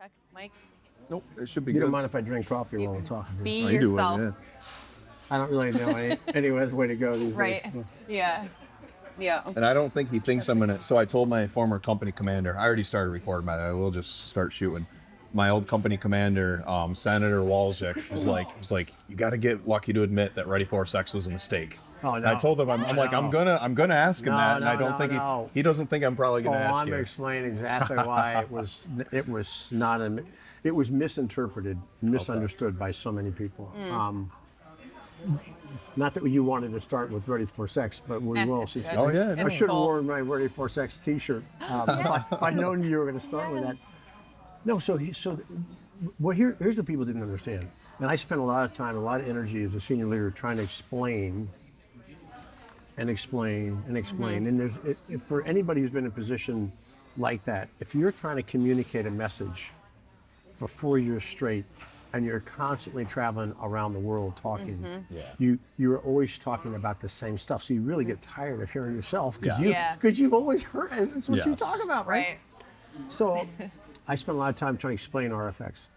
Check mics. Nope, it should be You good. don't mind if I drink coffee while we're talking? Be Oh, you do it, yourself. yeah. I don't really know any other way to go these Right. days. Yeah. Yeah. And I don't think he thinks I'm gonna. So I told my former company commander. I already started recording, by the way. We'll just start shooting. My old company commander, Senator Walczyk, was like, you got to get Lucky to admit that Ready for Sex was a mistake. Oh, And no. I told him, I'm like, I'm gonna ask him that, and I don't think he doesn't think I'm probably gonna ask I'm you. explaining exactly why it was misinterpreted, misunderstood by so many people. Not that you wanted to start with Ready for Sex, but we will. Oh yeah, I should have worn my Ready for Sex T-shirt if I'd known you were going to start with that. No, here's what people didn't understand, and I spent a lot of time, a lot of energy as a senior leader trying to explain. And there's for anybody who's been in a position like that, if you're trying to communicate a message for 4 years straight, and you're constantly traveling around the world talking, you're always talking about the same stuff. So you really get tired of hearing yourself because you've always heard it. That's what you talk about, right? So I spent a lot of time trying to explain RFX.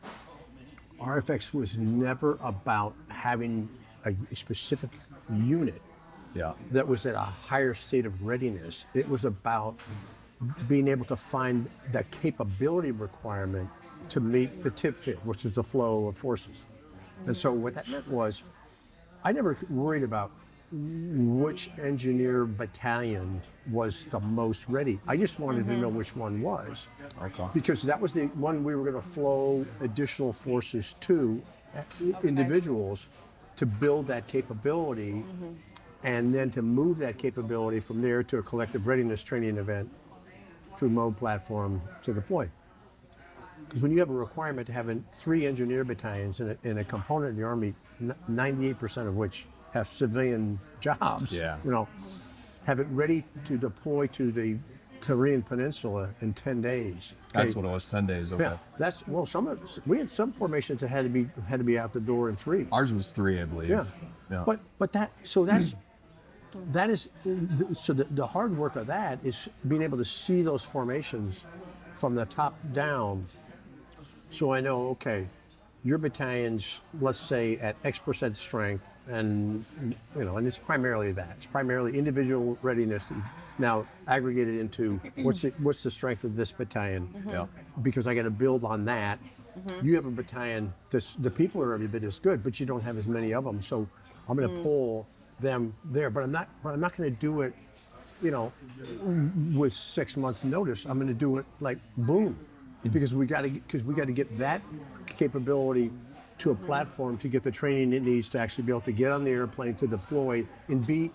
RFX was never about having a specific unit that was at a higher state of readiness. It was about being able to find the capability requirement to meet the tip fit, which is the flow of forces. And so what that meant was, I never worried about which engineer battalion was the most ready. I just wanted to know which one was. Okay. Because that was the one we were going to flow additional forces to, individuals, to build that capability, and then to move that capability from there to a collective readiness training event, to a mode platform to deploy. Because when you have a requirement to have 3 engineer battalions in a component of the Army, 98% of which have civilian jobs, have it ready to deploy to the Korean Peninsula in 10 days. That's what it was, 10 days. Okay. Yeah, we had some formations that had to be out the door in 3. Ours was 3, I believe. Yeah. But the hard work of that is being able to see those formations from the top down. So I know, okay, your battalion's, let's say, at X% strength, and and it's primarily that. It's primarily individual readiness, now aggregated into what's the strength of this battalion? Because I got to build on that. You have a battalion. The people are every bit as good, but you don't have as many of them. So I'm going to pull them there, but I'm not going to do it, with 6 months notice. I'm going to do it like boom. Because we got to get that capability to a platform to get the training it needs to actually be able to get on the airplane, to deploy and be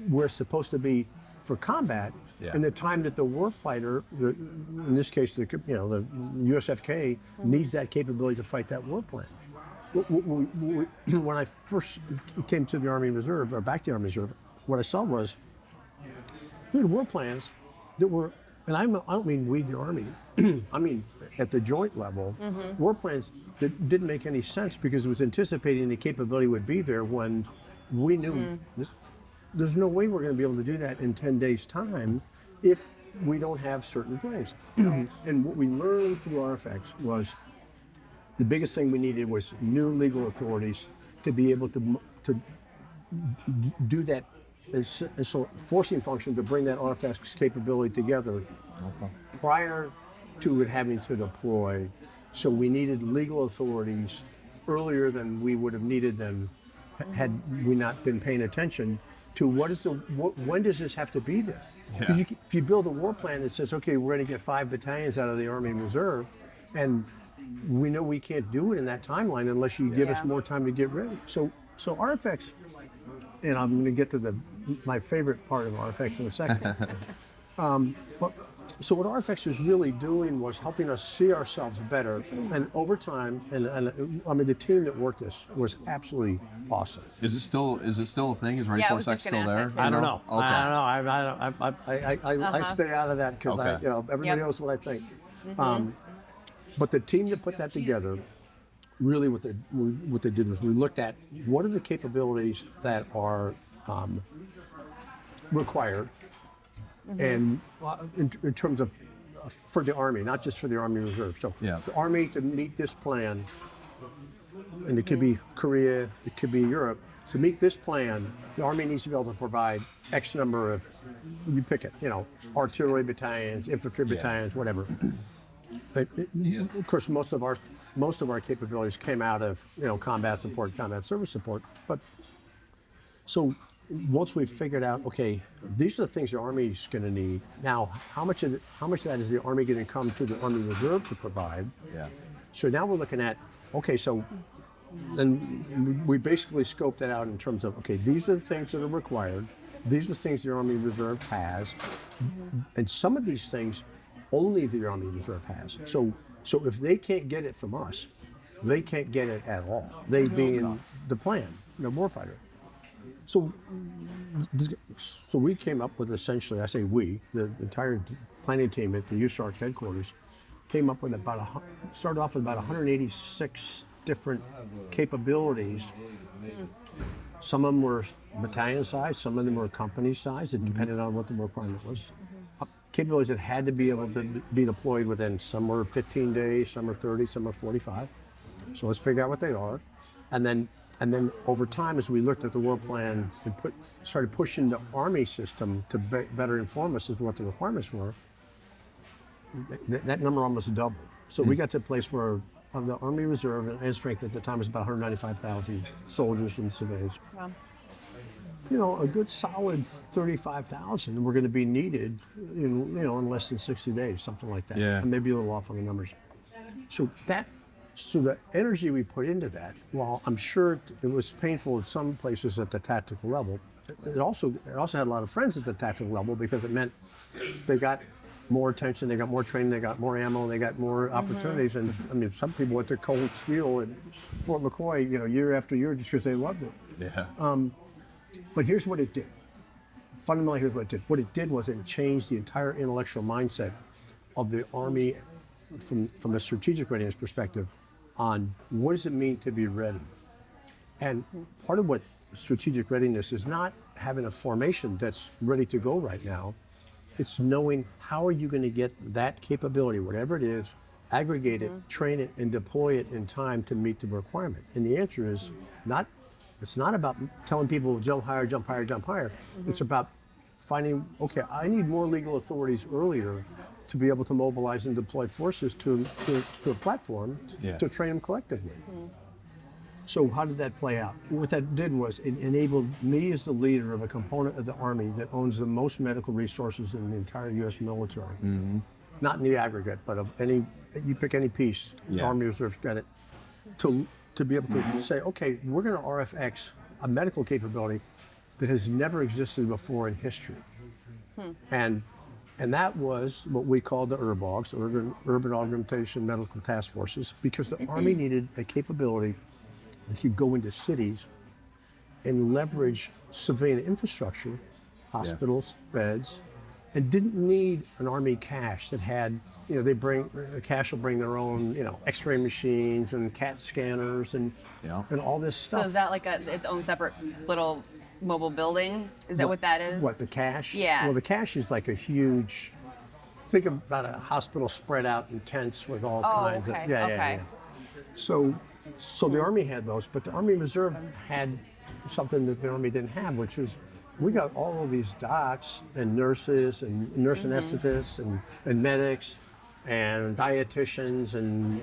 where it's supposed to be for combat. In the time that the warfighter, in this case, the USFK, needs that capability to fight that warplane. When I first came to the Army Reserve, or back to the Army Reserve, what I saw was we had warplanes that were, and I don't mean we, the Army, I mean at the joint level, warplanes that didn't make any sense because it was anticipating the capability would be there when we knew there's no way we're going to be able to do that in 10 days' time if we don't have certain things. And what we learned through RFX was the biggest thing we needed was new legal authorities to be able to do that forcing function to bring that RFX capability together prior to it having to deploy. So we needed legal authorities earlier than we would have needed them had we not been paying attention to when does this have to be there? Because if you build a war plan that says, okay, we're going to get 5 battalions out of the Army Reserve, and we know we can't do it in that timeline unless you give us more time to get ready. So RFX, and I'm going to get to my favorite part of RFX in a second. So what RFX was really doing was helping us see ourselves better, and over time, and I mean the team that worked this was absolutely awesome. Is it still a thing? Is Ready for Sex still there? I don't know. Okay. I don't know. I stay out of that because everybody knows what I think. But the team that put that together, really what they did was we looked at what are the capabilities that are required, and in terms of for the Army, not just for the Army Reserve. So Yeah. the Army to meet this plan, and it could be Korea, it could be Europe. To meet this plan, the Army needs to be able to provide X number of, you pick it, artillery battalions, infantry battalions, whatever. Of course, most of our capabilities came out of combat support, combat service support. But so once we've figured out, okay, these are the things the Army's going to need. Now, how much of that is the Army going to come to the Army Reserve to provide? Yeah. So now we're looking at, okay, so then we basically scoped that out in terms of, okay, these are the things that are required. These are the things the Army Reserve has. And some of these things only the Army Reserve has. So if they can't get it from us, they can't get it at all. They being the plan, the warfighter. So we came up with essentially, I say we, the entire planning team at the USARC headquarters, came up with started off with about 186 different capabilities. Some of them were battalion size, some of them were company size. It depended on what the requirement was. Capabilities that had to be able to be deployed within, some were 15 days, some are 30, some are 45. So let's figure out what they are. And then over time, as we looked at the war plan and started pushing the Army system to better inform us as to what the requirements were, that number almost doubled. So we got to a place where the Army Reserve and strength at the time was about 195,000 soldiers and civilians. Wow. A good solid 35,000 were going to be needed in less than 60 days, something like that. Yeah. And maybe a little off on the numbers. So the energy we put into that, while I'm sure it was painful in some places at the tactical level, it also had a lot of friends at the tactical level, because it meant they got more attention, they got more training, they got more ammo, they got more opportunities. And I mean, some people went to cold steel at Fort McCoy, year after year, just because they loved it. Yeah. But here's what it did. Fundamentally, here's what it did. What it did was it changed the entire intellectual mindset of the Army from a strategic readiness perspective on what does it mean to be ready. And part of what strategic readiness is not having a formation that's ready to go right now. It's knowing how are you going to get that capability, whatever it is, aggregate it, train it, and deploy it in time to meet the requirement. And the answer is it's not about telling people jump higher, jump higher, jump higher. It's about finding, okay, I need more legal authorities earlier to be able to mobilize and deploy forces to a platform to train them collectively. So how did that play out? What that did was it enabled me as the leader of a component of the Army that owns the most medical resources in the entire U.S. military. Not in the aggregate, but of you pick any piece, the Army Reserve's got it, to be able to say, okay, we're going to RFX a medical capability that has never existed before in history. And that was what we called the URBOGs, Urban Augmentation Medical Task Forces, because the Army needed a capability that could go into cities and leverage civilian infrastructure, hospitals, beds, and didn't need an Army cache that had, the cache will bring their own, X-ray machines and CAT scanners and all this stuff. So is that like its own separate little mobile building? Is that what that is? What, the cache? Yeah. Well, the cache is like a huge, think about a hospital spread out in tents with all kinds of, yeah. So the Army had those, but the Army Reserve had something that the Army didn't have, which was we got all of these docs and nurses and nurse anesthetists and medics and dietitians and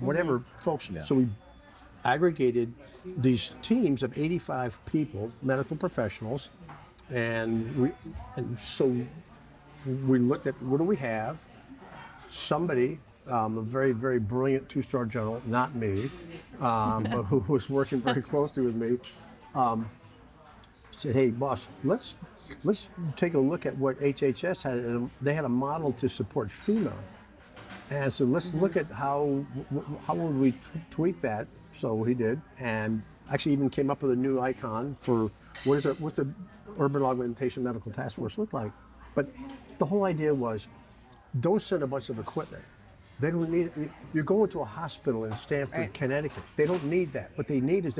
whatever folks. So we aggregated these teams of 85 people, medical professionals, and so we looked at what do we have. Somebody. A very, very brilliant two-star general, not me, but who was working very closely with me, said, "Hey, boss, let's take a look at what HHS had. And they had a model to support FEMA, and so let's look at how would we tweak that." So he did, and actually even came up with a new icon for what's the Urban Augmentation Medical Task Force look like. But the whole idea was, don't send a bunch of equipment. They don't need it. You're going to a hospital in Stamford, Connecticut. They don't need that. What they need is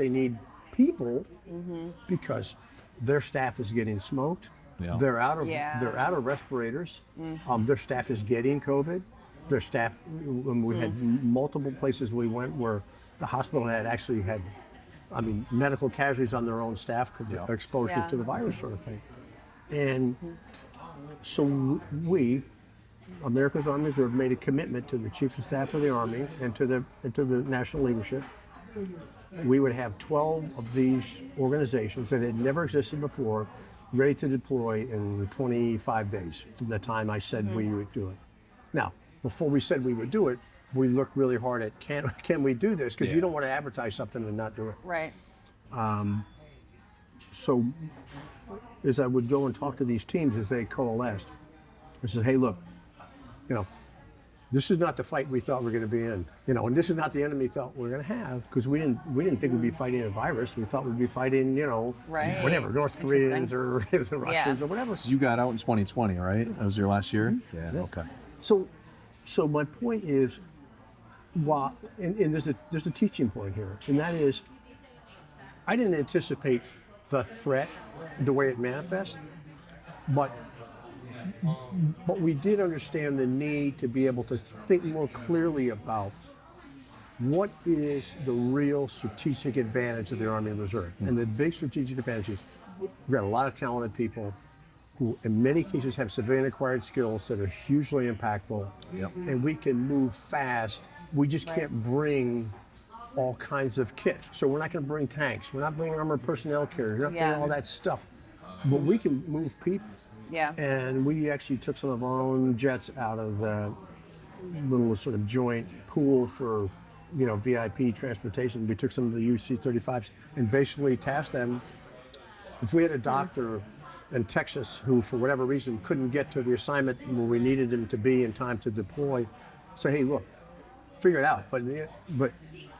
people because their staff is getting smoked, Yeah. They're out of Yeah. they're out of respirators. Their staff is getting COVID. Their staff, we had multiple places we went where the hospital had actually had, medical casualties on their own staff because of exposure Yeah. to the virus sort of thing. And so we, America's Army Reserve, made a commitment to the Chiefs of Staff of the Army and to the national leadership. We would have 12 of these organizations that had never existed before, ready to deploy in 25 days from the time I said we would do it. Now, before we said we would do it, we looked really hard at can we do this? Because you don't want to advertise something and not do it. Right. So as I would go and talk to these teams as they coalesced, I said, hey, look, this is not the fight we thought we were going to be in, and this is not the enemy we thought we were going to have, because we didn't think we'd be fighting a virus. We thought we'd be fighting, Right. whatever, North Koreans or the Russians or whatever. You got out in 2020, right? That was your last year? Yeah, okay. So my point is, and there's a teaching point here, and that is, I didn't anticipate the threat the way it manifests, but we did understand the need to be able to think more clearly about what is the real strategic advantage of the Army Reserve. And the big strategic advantage is we've got a lot of talented people who in many cases have civilian acquired skills that are hugely impactful. Yep. And we can move fast. We just can't bring all kinds of kit. So we're not going to bring tanks. We're not bringing armored personnel carriers. We're not bringing all that stuff. But we can move people. Yeah. And we actually took some of our own jets out of the little sort of joint pool for, VIP transportation. We took some of the UC-35s and basically tasked them. If we had a doctor in Texas who, for whatever reason, couldn't get to the assignment where we needed him to be in time to deploy, say, hey, look, figure it out. But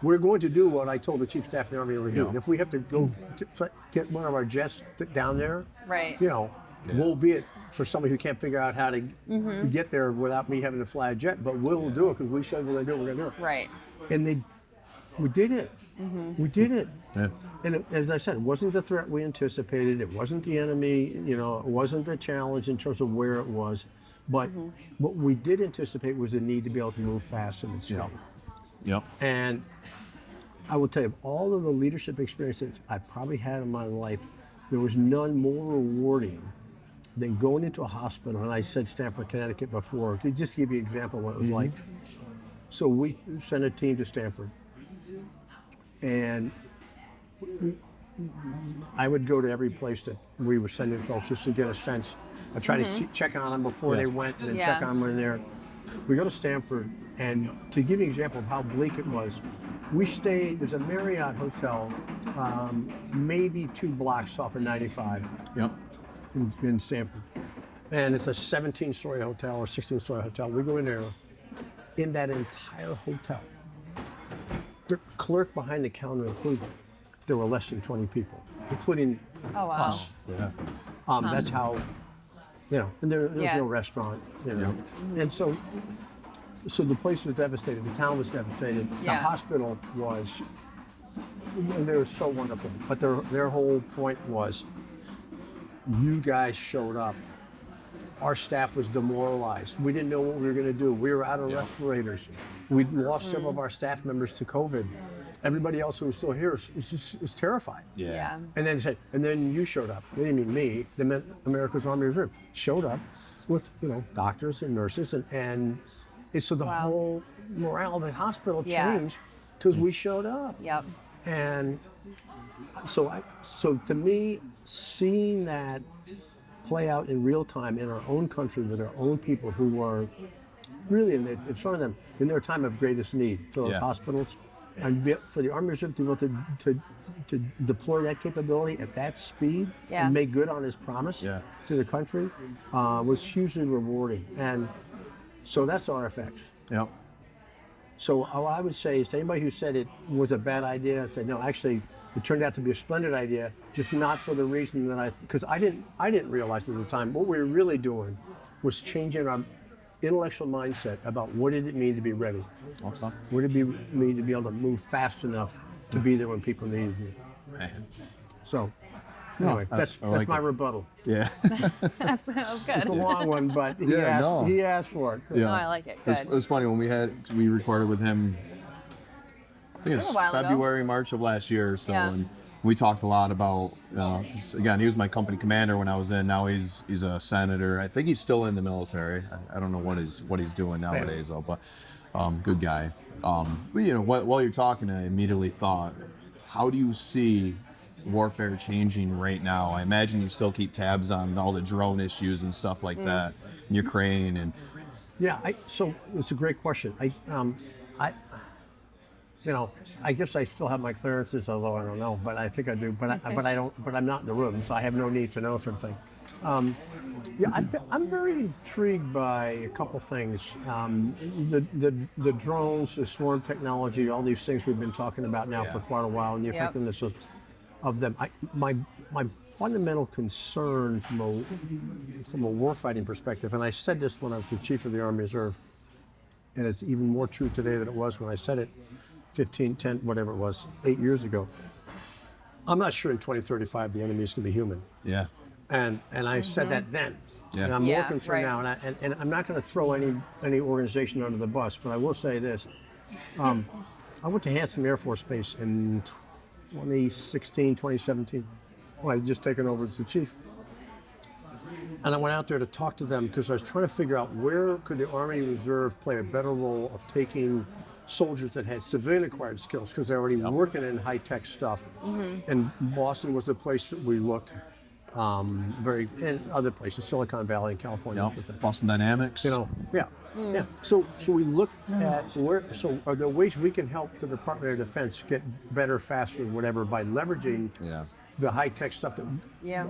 we're going to do what I told the Chief of Staff of the Army we're doing. If we have to go get one of our jets down there, Right. We'll be it for somebody who can't figure out how to get there without me having to fly a jet, but we'll do it because we said we're going to do it, we're going to do it. Right. And we did it. We did it. Yeah. And as I said, it wasn't the threat we anticipated. It wasn't the enemy. It wasn't the challenge in terms of where it was. But what we did anticipate was the need to be able to move fast and scale. Yep. And I will tell you, of all of the leadership experiences I probably had in my life, there was none more rewarding than going into a hospital. And I said Stamford, Connecticut before, to just give you an example of what it was like. So we sent a team to Stamford. And I would go to every place that we were sending folks just to get a sense. I try to check on them before they went and then check on them when they're there. We go to Stamford, and to give you an example of how bleak it was, we stayed, there's a Marriott hotel, maybe 2 blocks off of 95 in Stamford. And it's a 17-story hotel or 16-story hotel. We go in there, in that entire hotel, the clerk behind the counter included, there were less than 20 people, including us. Yeah. That's how, and there was no restaurant, And so the place was devastated, the town was devastated, the hospital was, and they were so wonderful. But their whole point was, you guys showed up. Our staff was demoralized. We didn't know what we were going to do. We were out of respirators. We'd lost some of our staff members to COVID. Everybody else who was still here was terrified. Yeah. And then they said, and then you showed up. They didn't mean me. They meant America's Army Reserve. Showed up with doctors and nurses, and so the whole morale of the hospital changed because we showed up. Yep. And so to me, seeing that play out in real time in our own country with our own people who were really in front of them in their time of greatest need for those hospitals, and for the Army Reserve to be able to deploy that capability at that speed and make good on his promise to the country was hugely rewarding. And so that's RFX. Yep. So what I would say is to anybody who said it was a bad idea, I'd say no, actually it turned out to be a splendid idea, just not for the reason that because I didn't realize at the time what we were really doing was changing our intellectual mindset about what did it mean to be ready. Awesome. What did it mean to be able to move fast enough to be there when people needed you. Man. So Anyway, I that's like my it. rebuttal. Yeah. That was good. It's a long one, but Yeah, he asked for it. Yeah. No, I like it. It Good. was funny when we recorded with him. I think it was a was while ago. February, March of last year or so, Yeah. and we talked a lot about. 'Cause again, he was my company commander when I was in. Now he's a senator. I think he's still in the military. I don't know what he's doing nowadays though, but good guy. But, while you're talking, I immediately thought, how do you see warfare changing right now? I imagine you still keep tabs on all the drone issues and stuff like that in Ukraine and. Yeah, so it's a great question. I guess I still have my clearances, although I don't know, but I think I do. But I don't. But I'm not in the room, so I have no need to know sort of thing. I'm very intrigued by a couple things. The drones, the swarm technology, all these things we've been talking about now for quite a while, and the effectiveness of them. My fundamental concern from a warfighting perspective, and I said this when I was the chief of the Army Reserve, and it's even more true today than it was when I said it 15, 10, whatever it was, 8 years ago. I'm not sure in 2035 the enemy is going to be human. Yeah. And I said that then. Yeah. And I'm more Yeah, concerned right. now. And I'm not going to throw any organization under the bus, but I will say this. I went to Hanson Air Force Base in 2016, 2017, when I had just taken over as the chief. And I went out there to talk to them because I was trying to figure out where could the Army Reserve play a better role of taking soldiers that had civilian acquired skills because they're already working in high-tech stuff. And Boston was the place that we looked and other places, Silicon Valley in California. Boston Dynamics. Yeah. So we look at so are there ways we can help the Department of Defense get better, faster, whatever, by leveraging the high-tech stuff that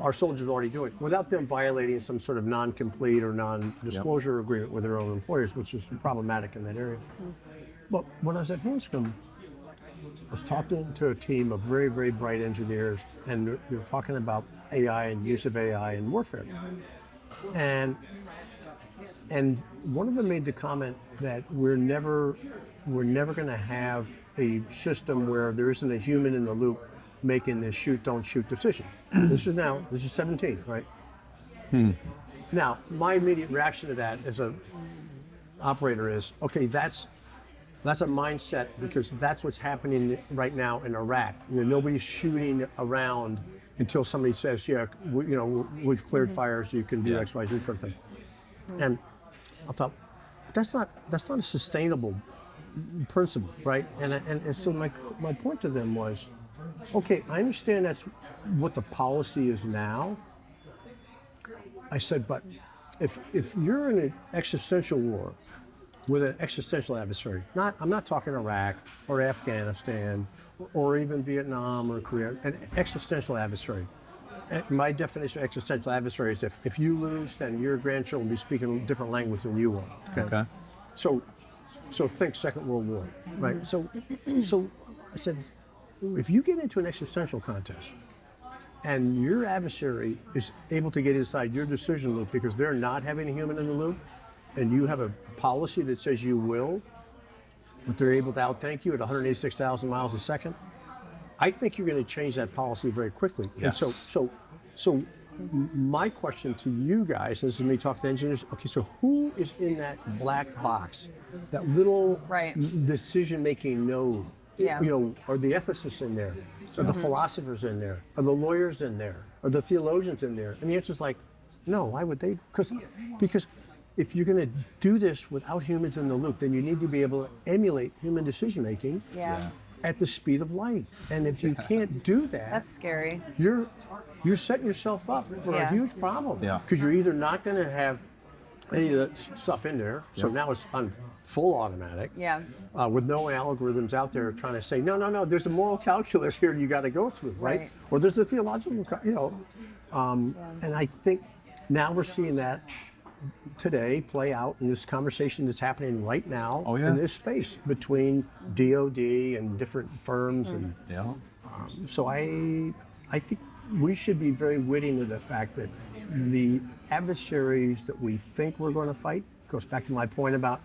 our soldiers are already doing without them violating some sort of non-complete or non-disclosure agreement with their own employers, which is problematic in that area. But when I was at Hanscom, I was talking to a team of very, very bright engineers, and they were talking about AI and use of AI in warfare. And one of them made the comment that we're never going to have a system where there isn't a human in the loop making the shoot, don't shoot decision. This is 17, right? Now, my immediate reaction to that as an operator is, okay, that's a mindset because that's what's happening right now in Iraq. Nobody's shooting around until somebody says, we've cleared fires, you can do X, Y, Z sort of thing. And I thought, that's not a sustainable principle, right? And so my point to them was, okay, I understand that's what the policy is now. I said, but if you're in an existential war with an existential adversary, I'm not talking Iraq or Afghanistan or even Vietnam or Korea, an existential adversary. And my definition of existential adversary is if you lose, then your grandchildren will be speaking a different language than you will. Okay. So think Second World War, right? So I said, if you get into an existential contest and your adversary is able to get inside your decision loop because they're not having a human in the loop, and you have a policy that says you will, but they're able to outtank you at 186,000 miles a second, I think you're going to change that policy very quickly. Yes. And so my question to you guys, this is me talking to engineers, okay, so who is in that black box, that little decision-making node? Yeah. Are the ethicists in there? Are the philosophers in there? Are the lawyers in there? Are the theologians in there? And the answer is like, no, why would they? Because if you're going to do this without humans in the loop, then you need to be able to emulate human decision-making at the speed of light. And if you can't do that, That's scary. you're setting yourself up for a huge problem. Yeah. Because you're either not going to have any of that stuff in there, so now it's on full automatic, with no algorithms out there trying to say, no, there's a moral calculus here you got to go through, right? Or there's a theological, and I think now we're seeing that today play out in this conversation that's happening right now in this space between DOD and different firms. And so I think we should be very witty to the fact that the adversaries that we think we're going to fight, goes back to my point about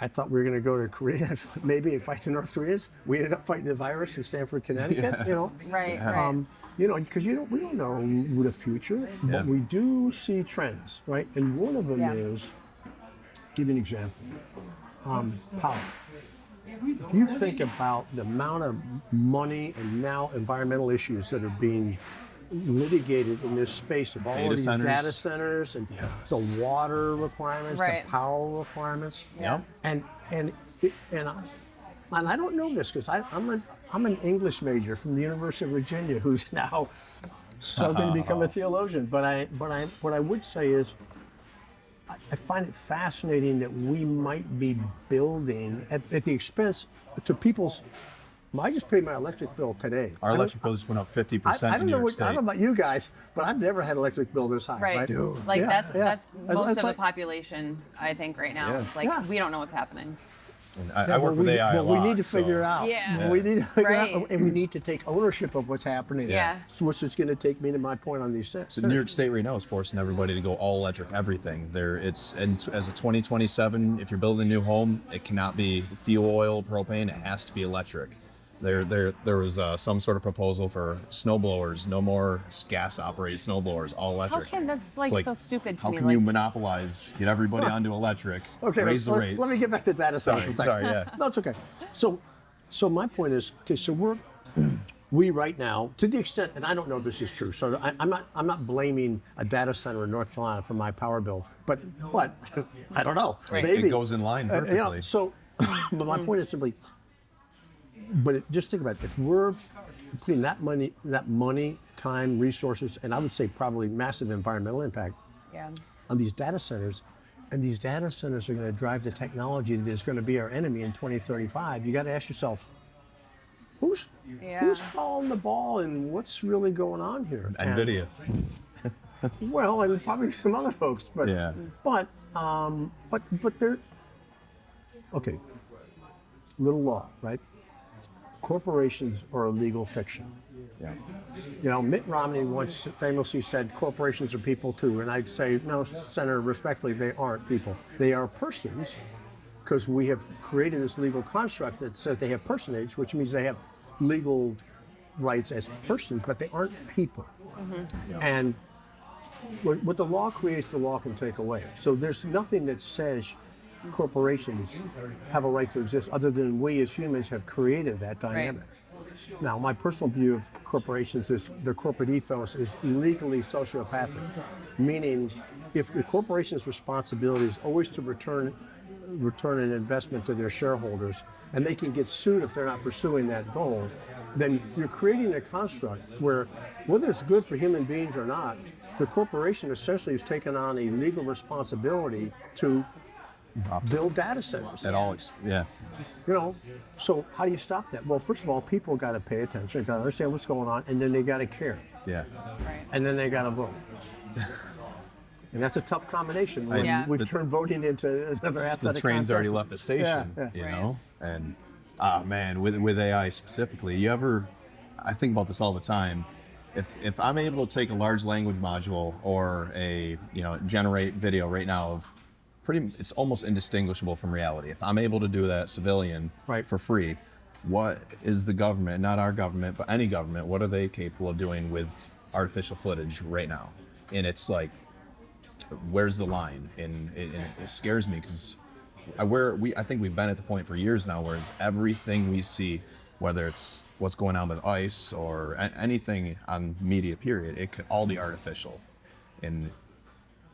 I thought we were going to go to Korea, maybe, and fight the North Koreans. We ended up fighting the virus in Stamford, Connecticut. You know, Right, right. you know, because we don't know the future, but we do see trends, right? And one of them is, give you an example, power. If you think about the amount of money and now environmental issues that are being litigated in this space of all of these data centers and the water requirements, the power requirements, and I don't know this because I'm an English major from the University of Virginia who's now going to become a theologian. But what I would say is, I find it fascinating that we might be building at the expense to people's. I just paid my electric bill today. Our electric bill just went up 50% in New York State. I don't know about you guys, but I've never had an electric bill this high. Right. Dude. Like that's most of like, the population, I think, right now. It's like we don't know what's happening. And I work with AI a lot. But we need to figure out. We need to figure out, and we need to take ownership of what's happening. So which is going to take me to my point on these things. So New York State right now is forcing everybody to go all electric, everything. And as a 2027, if you're building a new home, it cannot be fuel oil, propane. It has to be electric. There was some sort of proposal for snow blowers, no more gas-operated snow blowers, all electric. How can that's like so stupid to me? How can you monopolize, get everybody onto electric, raise the rates? Let me get back to data centers for a second. Sorry, yeah. No, it's okay. So my point is, okay, so we right now, to the extent, and I don't know if this is true, so I'm not blaming a data center in North Carolina for my power bill, but I don't know. Maybe it goes in line perfectly. But my point is simply. But just think about it. If we're putting that money, time, resources, and I would say probably massive environmental impact on these data centers, and these data centers are going to drive the technology that is going to be our enemy in 2035, you got to ask yourself, who's calling the ball and what's really going on here? NVIDIA. Well, and probably some other folks, but they're okay. Little law, right? Corporations are a legal fiction. You know, Mitt Romney once famously said, corporations are people too. And I'd say, no, Senator, respectfully, they aren't people. They are persons, because we have created this legal construct that says they have personage, which means they have legal rights as persons, but they aren't people. And what the law creates, the law can take away. So there's nothing that says corporations have a right to exist other than we as humans have created that dynamic. Now, my personal view of corporations is their corporate ethos is legally sociopathic, meaning if the corporation's responsibility is always to return an investment to their shareholders, and they can get sued if they're not pursuing that goal, then you're creating a construct where, whether it's good for human beings or not, the corporation essentially has taken on a legal responsibility to build data centers. You know, so how do you stop that? Well, first of all, people got to pay attention, got to understand what's going on, and then they got to care. And then they got to vote. And that's a tough combination. We've turned voting into another athletic The train's contest. already left the station, you know? And, man, with AI specifically, I think about this all the time. If I'm able to take a large language module or generate video right now of it's almost indistinguishable from reality. If I'm able to do that civilian for free, what is the government, not our government, but any government, what are they capable of doing with artificial footage right now? And it's like, where's the line? And it scares me because I think we've been at the point for years now where everything we see, whether it's what's going on with ICE or anything on media period, it could all be artificial. And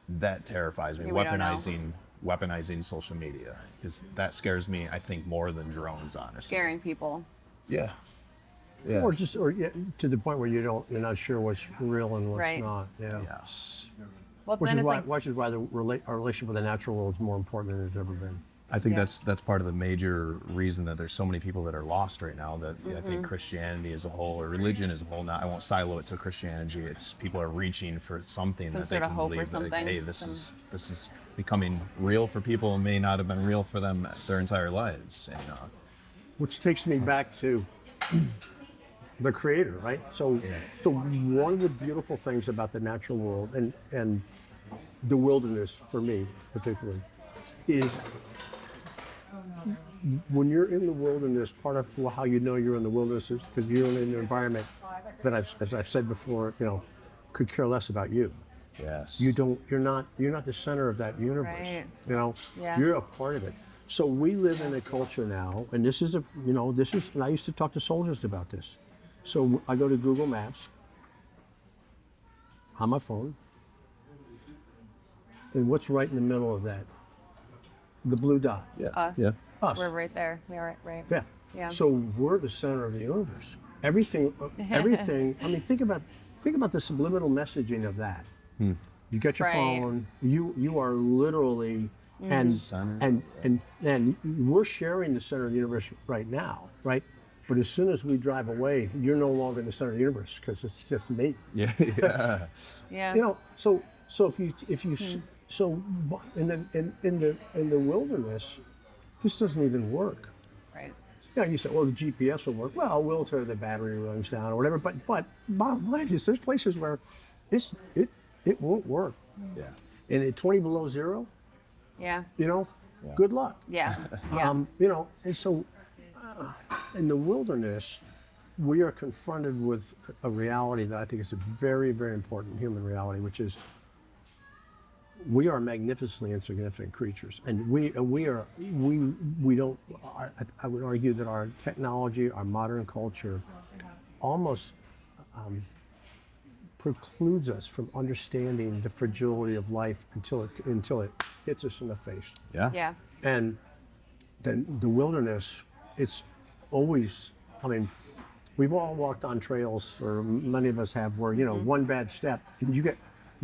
that terrifies me, weaponizing social media, because that scares me, I think, more than drones, honestly. Scaring people. Yeah. Or to the point where you're not sure what's real and what's not. Yes. Well, which is why our relationship with the natural world is more important than it's ever been. I think that's part of the major reason that there's so many people that are lost right now. That I think Christianity as a whole, or religion as a whole, I won't silo it to Christianity. It's people are reaching for something that they can believe. That, hey, this is becoming real for people and may not have been real for them their entire lives. And, which takes me back to the Creator, right? So one of the beautiful things about the natural world and the wilderness, for me particularly, is when you're in the wilderness, part of how you know you're in the wilderness is because you're in an environment that, as I've said before, could care less about you. Yes. You're not the center of that universe. Right. Yeah. You're a part of it. So we live in a culture now, and and I used to talk to soldiers about this. So I go to Google Maps on my phone, and what's right in the middle of that? The blue dot. Yeah. Us. Yeah. Us. We're right there. Yeah, right. Yeah. Yeah. So we're the center of the universe. Everything. I mean, think about the subliminal messaging of that. You get your Right. phone. You are literally Center. and we're sharing the center of the universe right now, right? But as soon as we drive away, you're no longer the center of the universe because it's just me. Yeah. Yeah. Yeah. So if you so in the wilderness, this doesn't even work. Right. You say, well, the GPS will work. Well, we'll till the battery runs down or whatever. But bottom line is, there's places where it won't work. Yeah. And at 20 below zero, Yeah. good luck. Yeah. Yeah. And so in the wilderness, we are confronted with a reality that I think is a very, very important human reality, which is we are magnificently insignificant creatures, and I would argue that our technology, our modern culture, almost precludes us from understanding the fragility of life until it hits us in the face. Yeah. Yeah. And then the wilderness, it's always, we've all walked on trails, or many of us have, where, one bad step, and you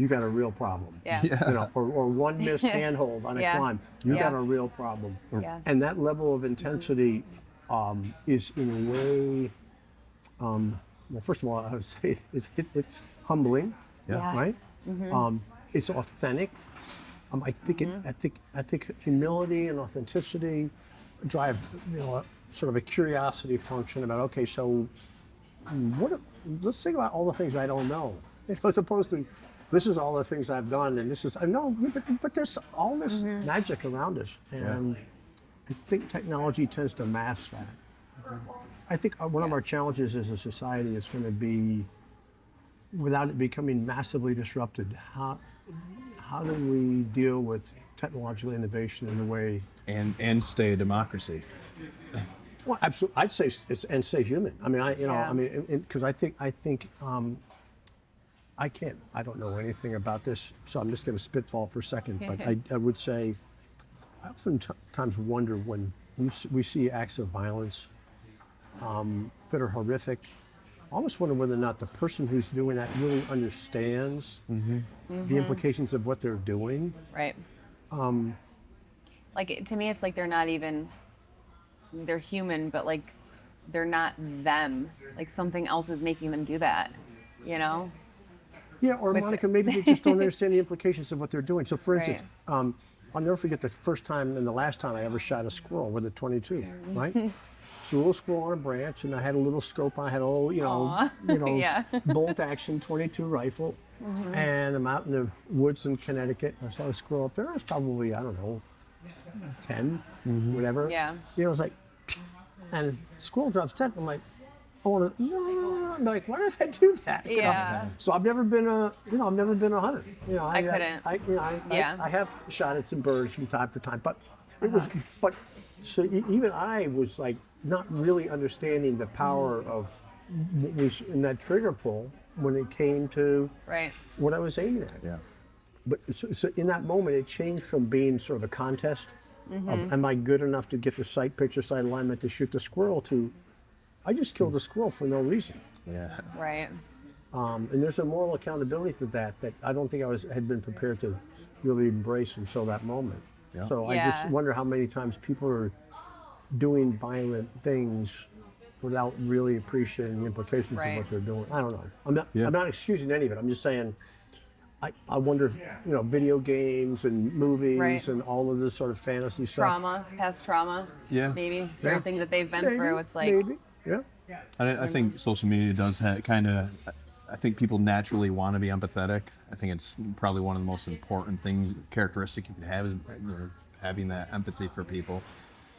got a real problem. Yeah. Or one missed handhold on a Yeah. climb, you Yeah. got a real problem. Yeah. And that level of intensity is in a way, well, first of all, I would say it's humbling, Yeah. right? It's authentic. I think humility and authenticity drive, sort of a curiosity function about, okay, so let's think about all the things I don't know, as opposed to this is all the things I've done, and this is but there's all this magic around us, and I think technology tends to mask that. I think one of our challenges as a society is going to be, without it becoming massively disrupted, how do we deal with technological innovation in a way? And stay a democracy. Well, absolutely. I'd say and stay human. Because I think I don't know anything about this, so I'm just going to spitball for a second. But I would say, I oftentimes wonder when we see acts of violence that are horrific. I almost wonder whether or not the person who's doing that really understands the implications of what they're doing. Right. To me, it's like they're human, but they're not them. Like something else is making them do that, Yeah, or Monica, maybe they just don't understand the implications of what they're doing. So for instance, I'll never forget the first time and the last time I ever shot a squirrel with a .22, right? It's a little squirrel on a branch, and I had a little scope. I had a little, Yeah. bolt action .22 rifle, and I'm out in the woods in Connecticut. And I saw a squirrel up there. It was probably, I don't know, 10, whatever. Yeah. It's like, and the squirrel drops dead. I'm like, I'm like, why did I do that? Yeah. So I've never been a hunter. I couldn't. I have shot at some birds from time to time, but so even I was like not really understanding the power of what was in that trigger pull when it came to what I was aiming at. Yeah. But so in that moment, it changed from being sort of a contest of am I good enough to get the sight alignment to shoot the squirrel, to I just killed a squirrel for no reason. Yeah. Right. And there's a moral accountability to that I don't think had been prepared to really embrace until that moment. Yeah. So I just wonder how many times people are doing violent things without really appreciating the implications of what they're doing. I don't know. I'm not excusing any of it. I'm just saying, I wonder if, video games and movies and all of this sort of fantasy stuff. Past trauma. Yeah. Maybe certain things that they've been through. It's like. Maybe. Yeah. I think social media does I think people naturally want to be empathetic. I think it's probably one of the most important characteristic you can have is having that empathy for people.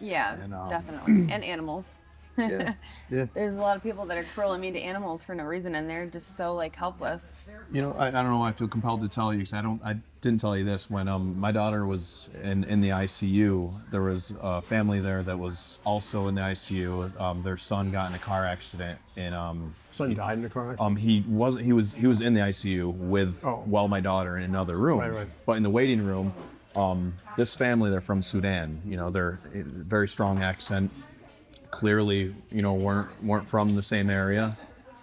Yeah, And, definitely. And animals. Yeah. Yeah. There's a lot of people that are cruel and mean to animals for no reason, and they're just so like helpless. You know, I don't know. I feel compelled to tell you because I didn't tell you this when my daughter was in the ICU. There was a family there that was also in the ICU. Their son got in a car accident, and Son died in the car accident? he was in the ICU with my daughter in another room. Right. But in the waiting room, this family, they're from Sudan. You know, they're very strong accent. Clearly, you know, weren't from the same area.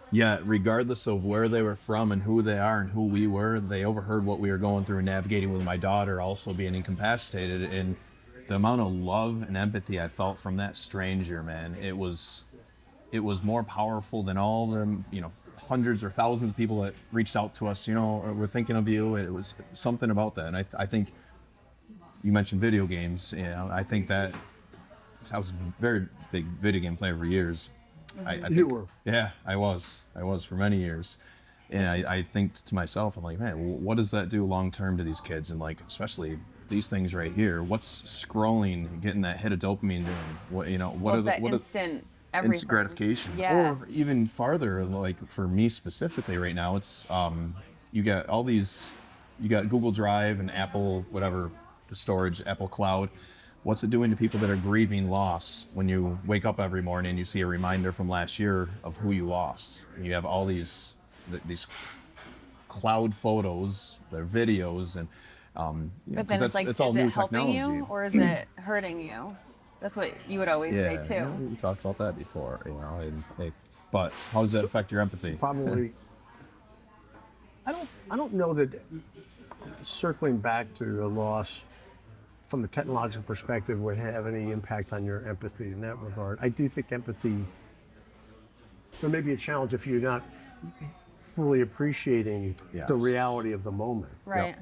Yet, regardless of where they were from and who they are and who we were, they overheard what we were going through and navigating with my daughter also being incapacitated. And the amount of love and empathy I felt from that stranger, man, it was more powerful than all the, you know, hundreds or thousands of people that reached out to us, you know, or were thinking of you. It was something about that. And I think you mentioned video games. You know, I think that I was a very big video game player for years. I You think, were. Yeah, I was for many years. And I think to myself, I'm like, man, what does that do long term to these kids? And like, especially these things right here. What's scrolling, getting that hit of dopamine doing? What, you know, what are the that instant everything. instant gratification? Yeah. Or even farther, like for me specifically right now, it's you got Google Drive and Apple, whatever the storage, Apple Cloud. What's it doing to people that are grieving loss when you wake up every morning and you see a reminder from last year of who you lost? And you have all these cloud photos, their videos, and But then it's like, is all it new helping technology. you or is it hurting you? That's what you would always say too. Yeah, we talked about that before, you know. But how does that affect your empathy? Probably. I don't know that circling back to a loss from a technological perspective would have any impact on your empathy in that regard. I do think empathy, there may be a challenge if you're not fully appreciating the reality of the moment. Right.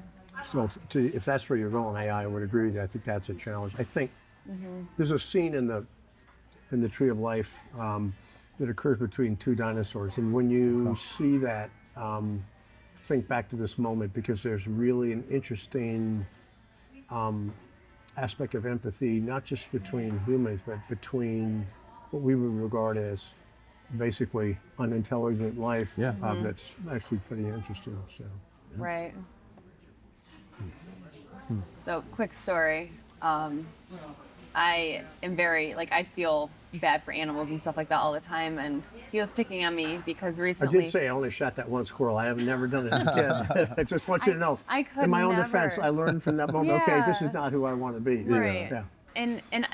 So if that's where you're going, I would agree with you. I think that's a challenge. I think there's a scene in the Tree of Life that occurs between two dinosaurs, and when you see that, think back to this moment because there's really an interesting aspect of empathy, not just between humans, but between what we would regard as basically unintelligent life. Yeah. That's actually pretty interesting. So. Right. So, quick story. I am very, I feel bad for animals and stuff like that all the time. And he was picking on me because recently. I did say I only shot that one squirrel. I have never done it as a kid. I just want you to know. I could in my own never. defense, I learned from that moment, okay, this is not who I want to be. Right. Yeah. And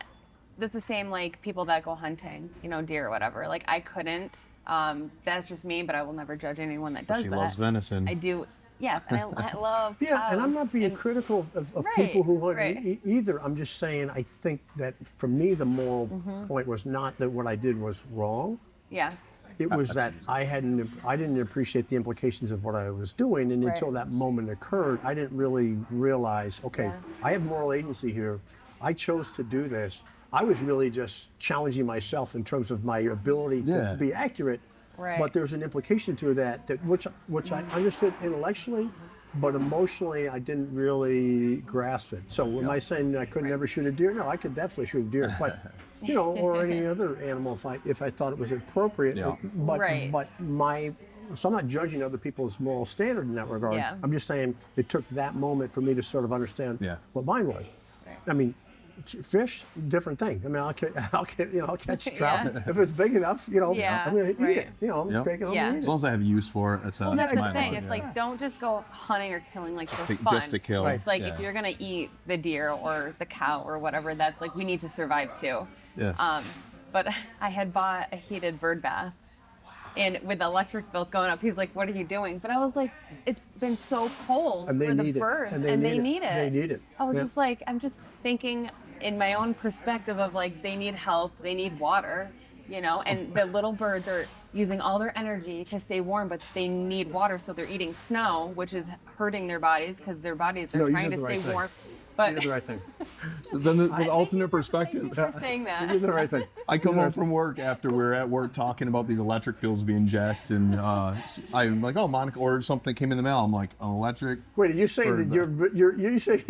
that's the same like people that go hunting, deer or whatever. Like I couldn't. That's just me, but I will never judge anyone that does She that. loves venison. I do. Yes, and I love Yeah, and I'm not being critical of people who hunt either. I'm just saying I think that for me the moral point was not that what I did was wrong. Yes. It was that I didn't appreciate the implications of what I was doing, and until that moment occurred, I didn't really realize, okay, I have moral agency here. I chose to do this. I was really just challenging myself in terms of my ability to be accurate. Right. But there's an implication to that which I understood intellectually, but emotionally I didn't really grasp it. So am I saying I could never shoot a deer? No, I could definitely shoot a deer, but or any other animal if I thought it was appropriate. Yeah. But so I'm not judging other people's moral standard in that regard. Yeah. I'm just saying it took that moment for me to sort of understand what mine was. Right. I mean, fish, different thing. I mean, I'll catch trout if it's big enough. I'm gonna eat it. I'm taking it. As long as I have use for it, that's That's the my thing. line. It's like don't just go hunting or killing like for fun. Just to kill. It's like if you're gonna eat the deer or the cow or whatever, that's like we need to survive too. Yeah. But I had bought a heated bird bath. And with the electric bills going up, he's like, "What are you doing?" But I was like, "It's been so cold for the birds, and they need it. They need it." I was just like, I'm just thinking in my own perspective of like, they need help, they need water, and the little birds are using all their energy to stay warm, but they need water, so they're eating snow, which is hurting their bodies because their bodies are trying to stay warm. But You did the right thing. So then the alternate perspective. Thank you for saying You that. did the right thing. I come home from work after we're at work talking about these electric bills being jacked, and I'm like, oh, Monica ordered something, came in the mail. I'm like, an electric. Wait, are you saying that you're saying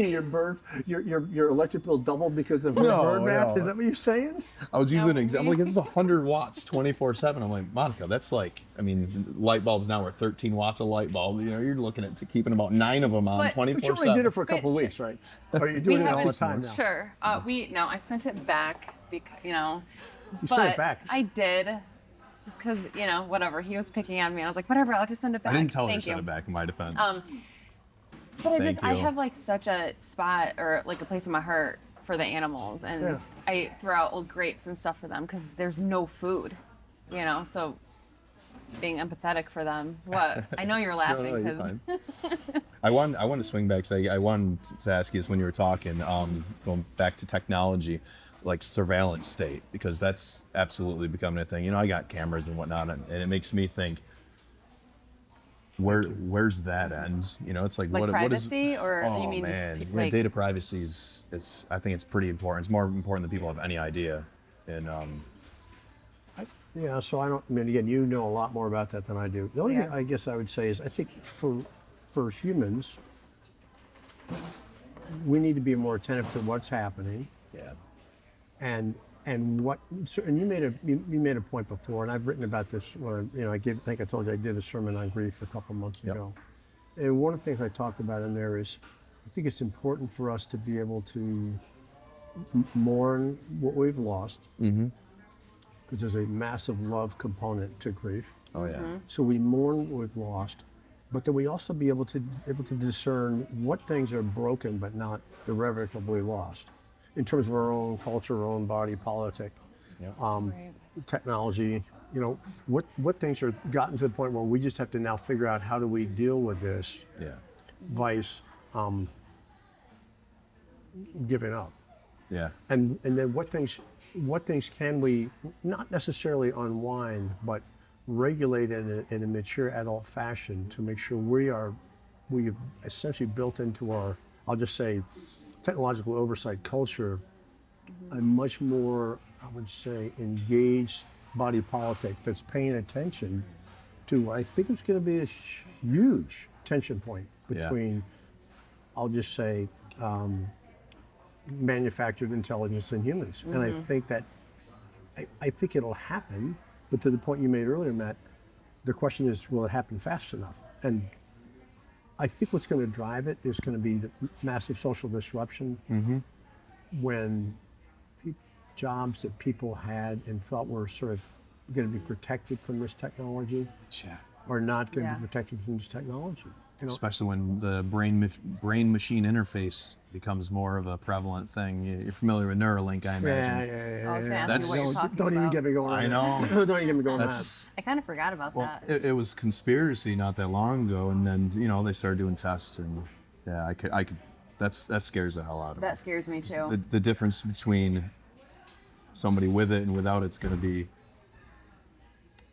your electric bill doubled because of the bird bath? no. Is that what you're saying? I was using an example. I'm like, it's 100 watts, 24/7. I'm like, Monica, that's like, I mean, light bulbs now are 13 watts a light bulb. You know, you're looking at keeping about 9 of them on 24/7. But you only did it for a couple of weeks, right? Or are you doing it all the time now? Sure. No, I sent it back because, You but sent it back. I did. Just because, whatever. He was picking on me. I was like, whatever, I'll just send it back. I didn't tell her to Thank send you. it back in my defense. But I you. have like such a spot or like a place in my heart for the animals, and Yeah. I throw out old grapes and stuff for them because there's no food, so being empathetic for them. What? I know you're laughing you're because fine. I want to swing back. So I wanted to ask you this when you were talking, going back to technology, like surveillance state, because that's absolutely becoming a thing. I got cameras and whatnot, and it makes me think, where's that end? It's like, what privacy, is? or Oh you mean man, just, yeah, data privacy I think it's pretty important. It's more important than people have any idea. And Yeah, so again, you know a lot more about that than I do. The only thing I guess I would say is I think for humans, we need to be more attentive to what's happening. yeah, And you made a point before, and I've written about this when I think I told you I did a sermon on grief a couple months ago. And one of the things I talked about in there is I think it's important for us to be able to mourn what we've lost. Mm-hmm. Because there's a massive love component to grief. Oh yeah. Mm-hmm. So we mourn what we've lost, but then we also be able to discern what things are broken but not irrevocably lost, in terms of our own culture, our own body politic, technology. What things are gotten to the point where we just have to now figure out how do we deal with this, vice giving up. Yeah. And then what things can we not necessarily unwind, but regulate in a mature adult fashion to make sure we've essentially built into our, I'll just say, technological oversight culture, a much more, I would say, engaged body politic that's paying attention to what I think is going to be a huge tension point between, I'll just say, manufactured intelligence and humans. And I think that, I think it'll happen, but to the point you made earlier, Matt, the question is, will it happen fast enough? And I think what's going to drive it is going to be the massive social disruption when jobs that people had and thought were sort of going to be protected from this technology are not going to be protected from this technology. Especially when the brain-machine interface becomes more of a prevalent thing. You're familiar with Neuralink, I imagine. I was going to ask you what you're talking Don't even about. get me going on I know. that. Don't even get me going on that. I kind of forgot about that. It was conspiracy not that long ago, and then they started doing tests, and I could. That scares the hell out of me. That scares me too. The difference between somebody with it and without it's going to be,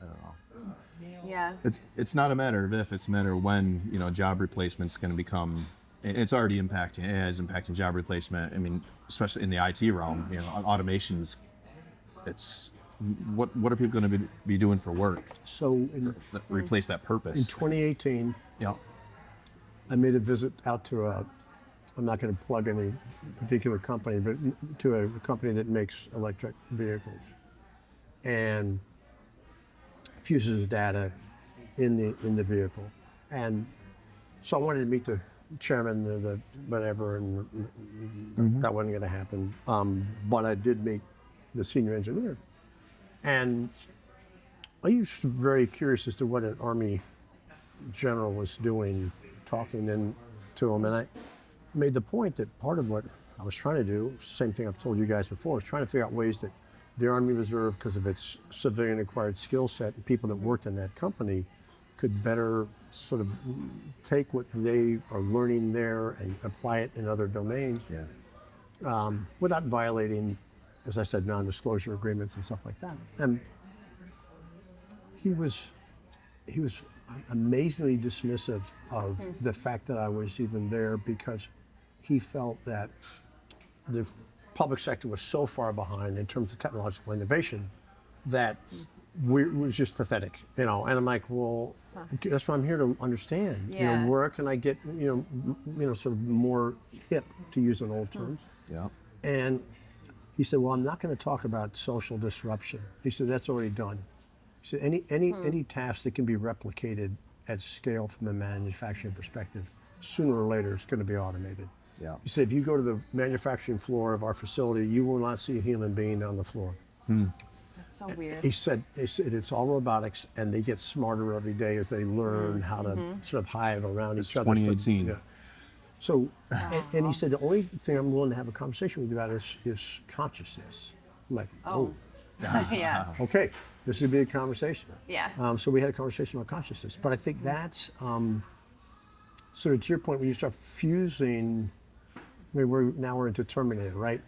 I don't know. Yeah. It's not a matter of if, it's a matter of when, job replacement's going to become, it's already impacting, AI is impacting job replacement. I mean, especially in the IT realm, automation's, what are people going to be doing for work? So Replace that purpose. in 2018, I made a visit out to I'm not going to plug any particular company, but to a company that makes electric vehicles and fuses data in the vehicle. And so I wanted to meet the chairman of the whatever, and that wasn't going to happen. But I did meet the senior engineer. And I was very curious as to what an Army general was doing, talking to him. And I made the point that part of what I was trying to do, same thing I've told you guys before, is trying to figure out ways that the Army Reserve, because of its civilian acquired skill set and people that worked in that company, could better sort of take what they are learning there and apply it in other domains without violating, as I said, non-disclosure agreements and stuff like that. And he was amazingly dismissive of the fact that I was even there, because he felt that the public sector was so far behind in terms of technological innovation that it was just pathetic, And I'm like, well, that's what I'm here to understand. Yeah. Where can I get, sort of more hip, to use an old term. Yeah. And he said, well, I'm not going to talk about social disruption. He said, that's already done. He said, any task that can be replicated at scale from a manufacturing perspective, sooner or later, it's going to be automated. Yeah. He said, if you go to the manufacturing floor of our facility, you will not see a human being on the floor. That's so weird. He said it's all robotics, and they get smarter every day as they learn how to sort of hive around each other. 2018. Yeah. So, and he said, the only thing I'm willing to have a conversation with you about is consciousness. I'm like, Yeah. okay, this would be a conversation. Yeah. So we had a conversation about consciousness. But I think that's sort of to your point, when you start fusing, I mean, we're into Terminator, right?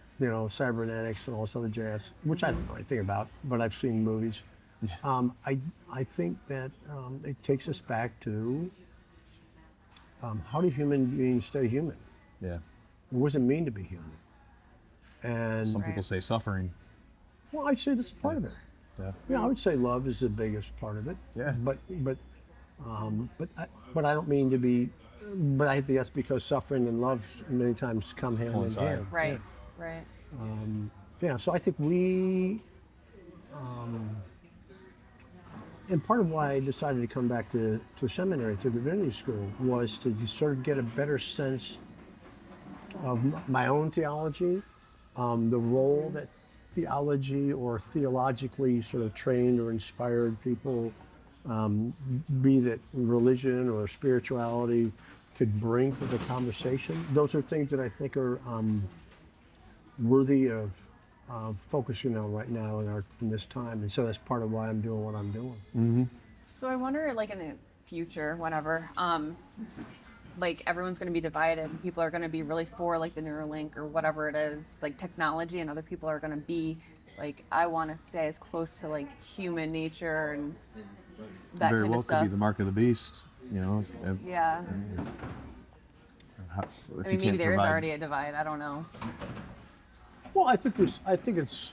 Cybernetics and all this other jazz, which I don't know anything about, but I've seen movies. I think that it takes us back to how do human beings stay human? Yeah. What does it mean to be human? And Some people say suffering. well, I'd say that's part of it. Yeah. Yeah, I would say love is the biggest part of it. Yeah. But I don't mean to be. But I think that's because suffering and love many times come hand in hand. Right. Right. Yeah. So I think we. And part of why I decided to come back to seminary, to divinity school, was to sort of get a better sense of my own theology, the role that theology or theologically sort of trained or inspired people, be that religion or spirituality, could bring to the conversation. Those are things that I think are worthy of focusing on right now in this time, and so that's part of why I'm doing what I'm doing. Mm-hmm. So I wonder, like in the future, whenever, like everyone's going to be divided, and people are going to be really for like the Neuralink or whatever it is, like technology, and other people are going to be like, I want to stay as close to like human nature and that Very kind well of stuff. could be the mark of the beast, Yeah. If I you mean, maybe can't there is provide- already a divide. I don't know. Well, I think it's,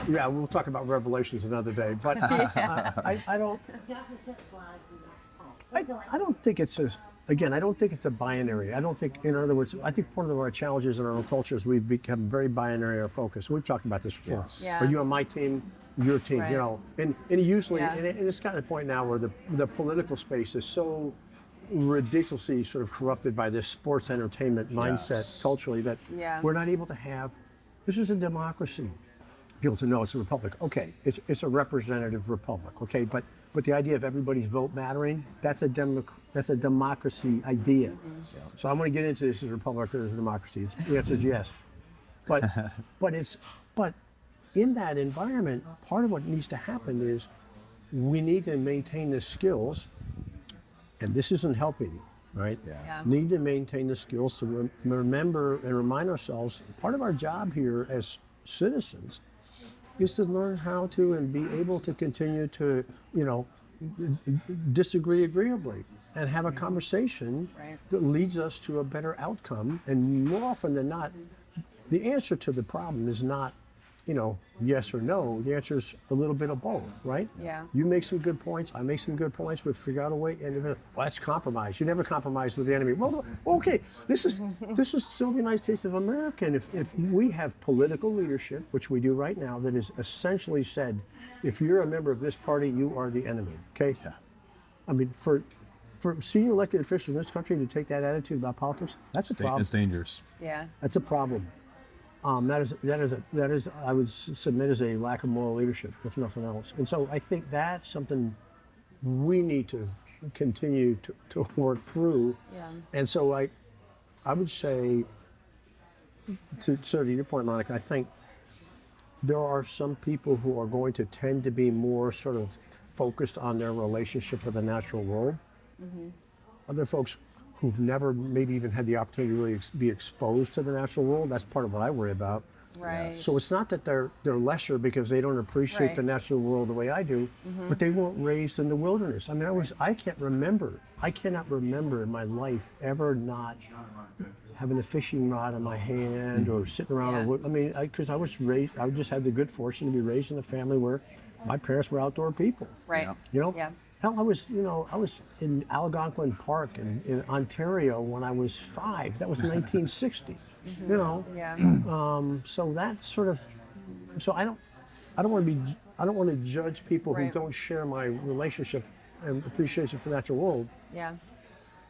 yeah, we'll talk about Revelations another day, but I don't think it's I don't think it's a binary. I don't think, in other words, I think part of our challenges in our own culture is we've become very binary or focused. We've talked about this before. Yes. Yeah. Are you on my team? Your team, Right. and usually, Yeah. and it's gotten to the point now where the political space is so ridiculously sort of corrupted by this sports entertainment mindset Yes. culturally that Yeah. we're not able to have. This is a democracy. People say, no, it's a republic. Okay, it's a representative republic. Okay, but the idea of everybody's vote mattering, that's a democracy idea. Mm-hmm. So I'm going to get into this as a republic or as a democracy. The answer is yes. But in that environment, part of what needs to happen is we need to maintain the skills, and this isn't helping, right? Yeah. Need to maintain the skills to remember and remind ourselves, part of our job here as citizens is to learn how to and be able to continue to, disagree agreeably and have a conversation Right. that leads us to a better outcome. And more often than not, the answer to the problem is not, yes or no. The answer is a little bit of both, right? Yeah. You make some good points, I make some good points, we figure out a way, and well, that's compromise. You never compromise with the enemy. Well, okay, this is still the United States of America, and if we have political leadership, which we do right now, that is essentially said, if you're a member of this party, you are the enemy, okay? Yeah. I mean, for senior elected officials in this country to take that attitude about politics, that's a problem. It's dangerous. Yeah. That's a problem. That is I would submit as a lack of moral leadership, if nothing else. And so I think that's something we need to continue to work through. Yeah. And so I would say, to your point, Monica, I think there are some people who are going to tend to be more sort of focused on their relationship with the natural world. Mm-hmm. Other folks who've never maybe even had the opportunity to really be exposed to the natural world, that's part of what I worry about. Right. So it's not that they're lesser because they don't appreciate Right. the natural world the way I do, but they weren't raised in the wilderness. I mean, I cannot remember in my life ever not having a fishing rod in my hand or sitting around. Yeah. I mean, because I was raised, I just had the good fortune to be raised in a family where my parents were outdoor people. Right. You know? Yeah. Hell, I was in Algonquin Park in Ontario when I was 5. That was 1960. You know? Yeah. So that's sort of, so I don't want to judge people who Right. don't share my relationship and appreciation for the natural world. Yeah.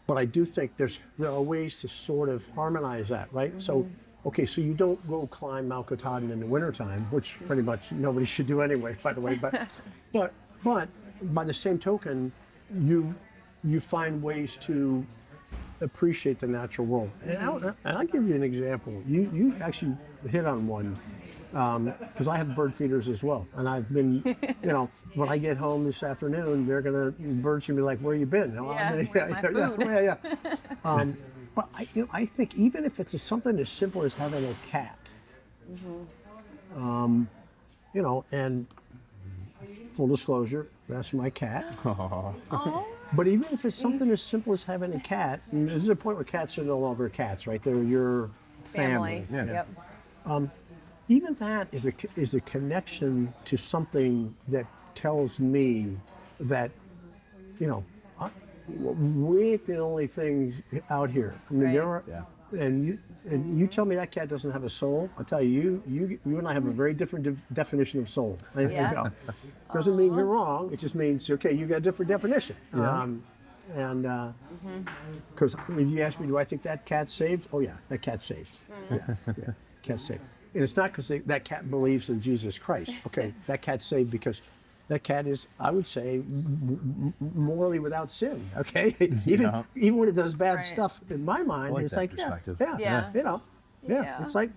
But I do think there are ways to sort of harmonize that, right? So, okay, so you don't go climb Mount Katahdin in the wintertime, which pretty much nobody should do anyway, by the way. But by the same token, you find ways to appreciate the natural world. And I'll give you an example. You actually hit on one. Because I have bird feeders as well, and I've been, when I get home this afternoon, birds gonna be like, "Where you been?" Yeah, where's my food? Yeah. But I think even if it's something as simple as having a cat, and full disclosure, that's my cat. Oh. But even if it's something as simple as having a cat, and there's a point where cats are no longer cats, right? They're your family. Yep. Even that is a connection to something that tells me that, we ain't the only things out here. I mean, there are, and you tell me that cat doesn't have a soul. I'll tell you, you and I have a very different definition of soul. Yeah. Doesn't mean you're wrong. It just means, okay, you got a different definition. Yeah. Because if you ask me, do I think that cat's saved? Oh yeah, that cat's saved. Yeah, cat's saved. And it's not because that cat believes in Jesus Christ. Okay, that cat's saved because that cat is, I would say, morally without sin. Okay, even when it does bad Right. stuff, in my mind, like it's that like, perspective. Yeah. it's like,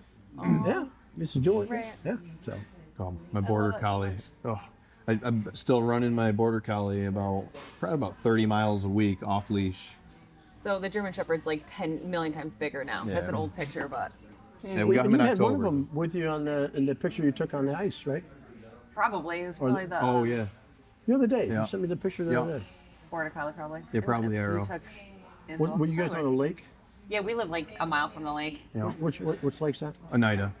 it's doing, Right. So, My border that so collie. much. I'm still running my border collie probably about 30 miles a week off leash. So the German Shepherd's like 10 million times bigger now. That's Yeah. an old picture, but Yeah, we got him you in had one of October. them with you in the picture you took on the ice, right? probably it's probably the Oh yeah. The other day, Yeah. you sent me the picture the other day. border collie probably. Yeah, probably It's- Arrow. we took in Were you guys on a Probably. lake? Yeah, we live like a mile from the lake. Yeah. Which lake's that? Oneida.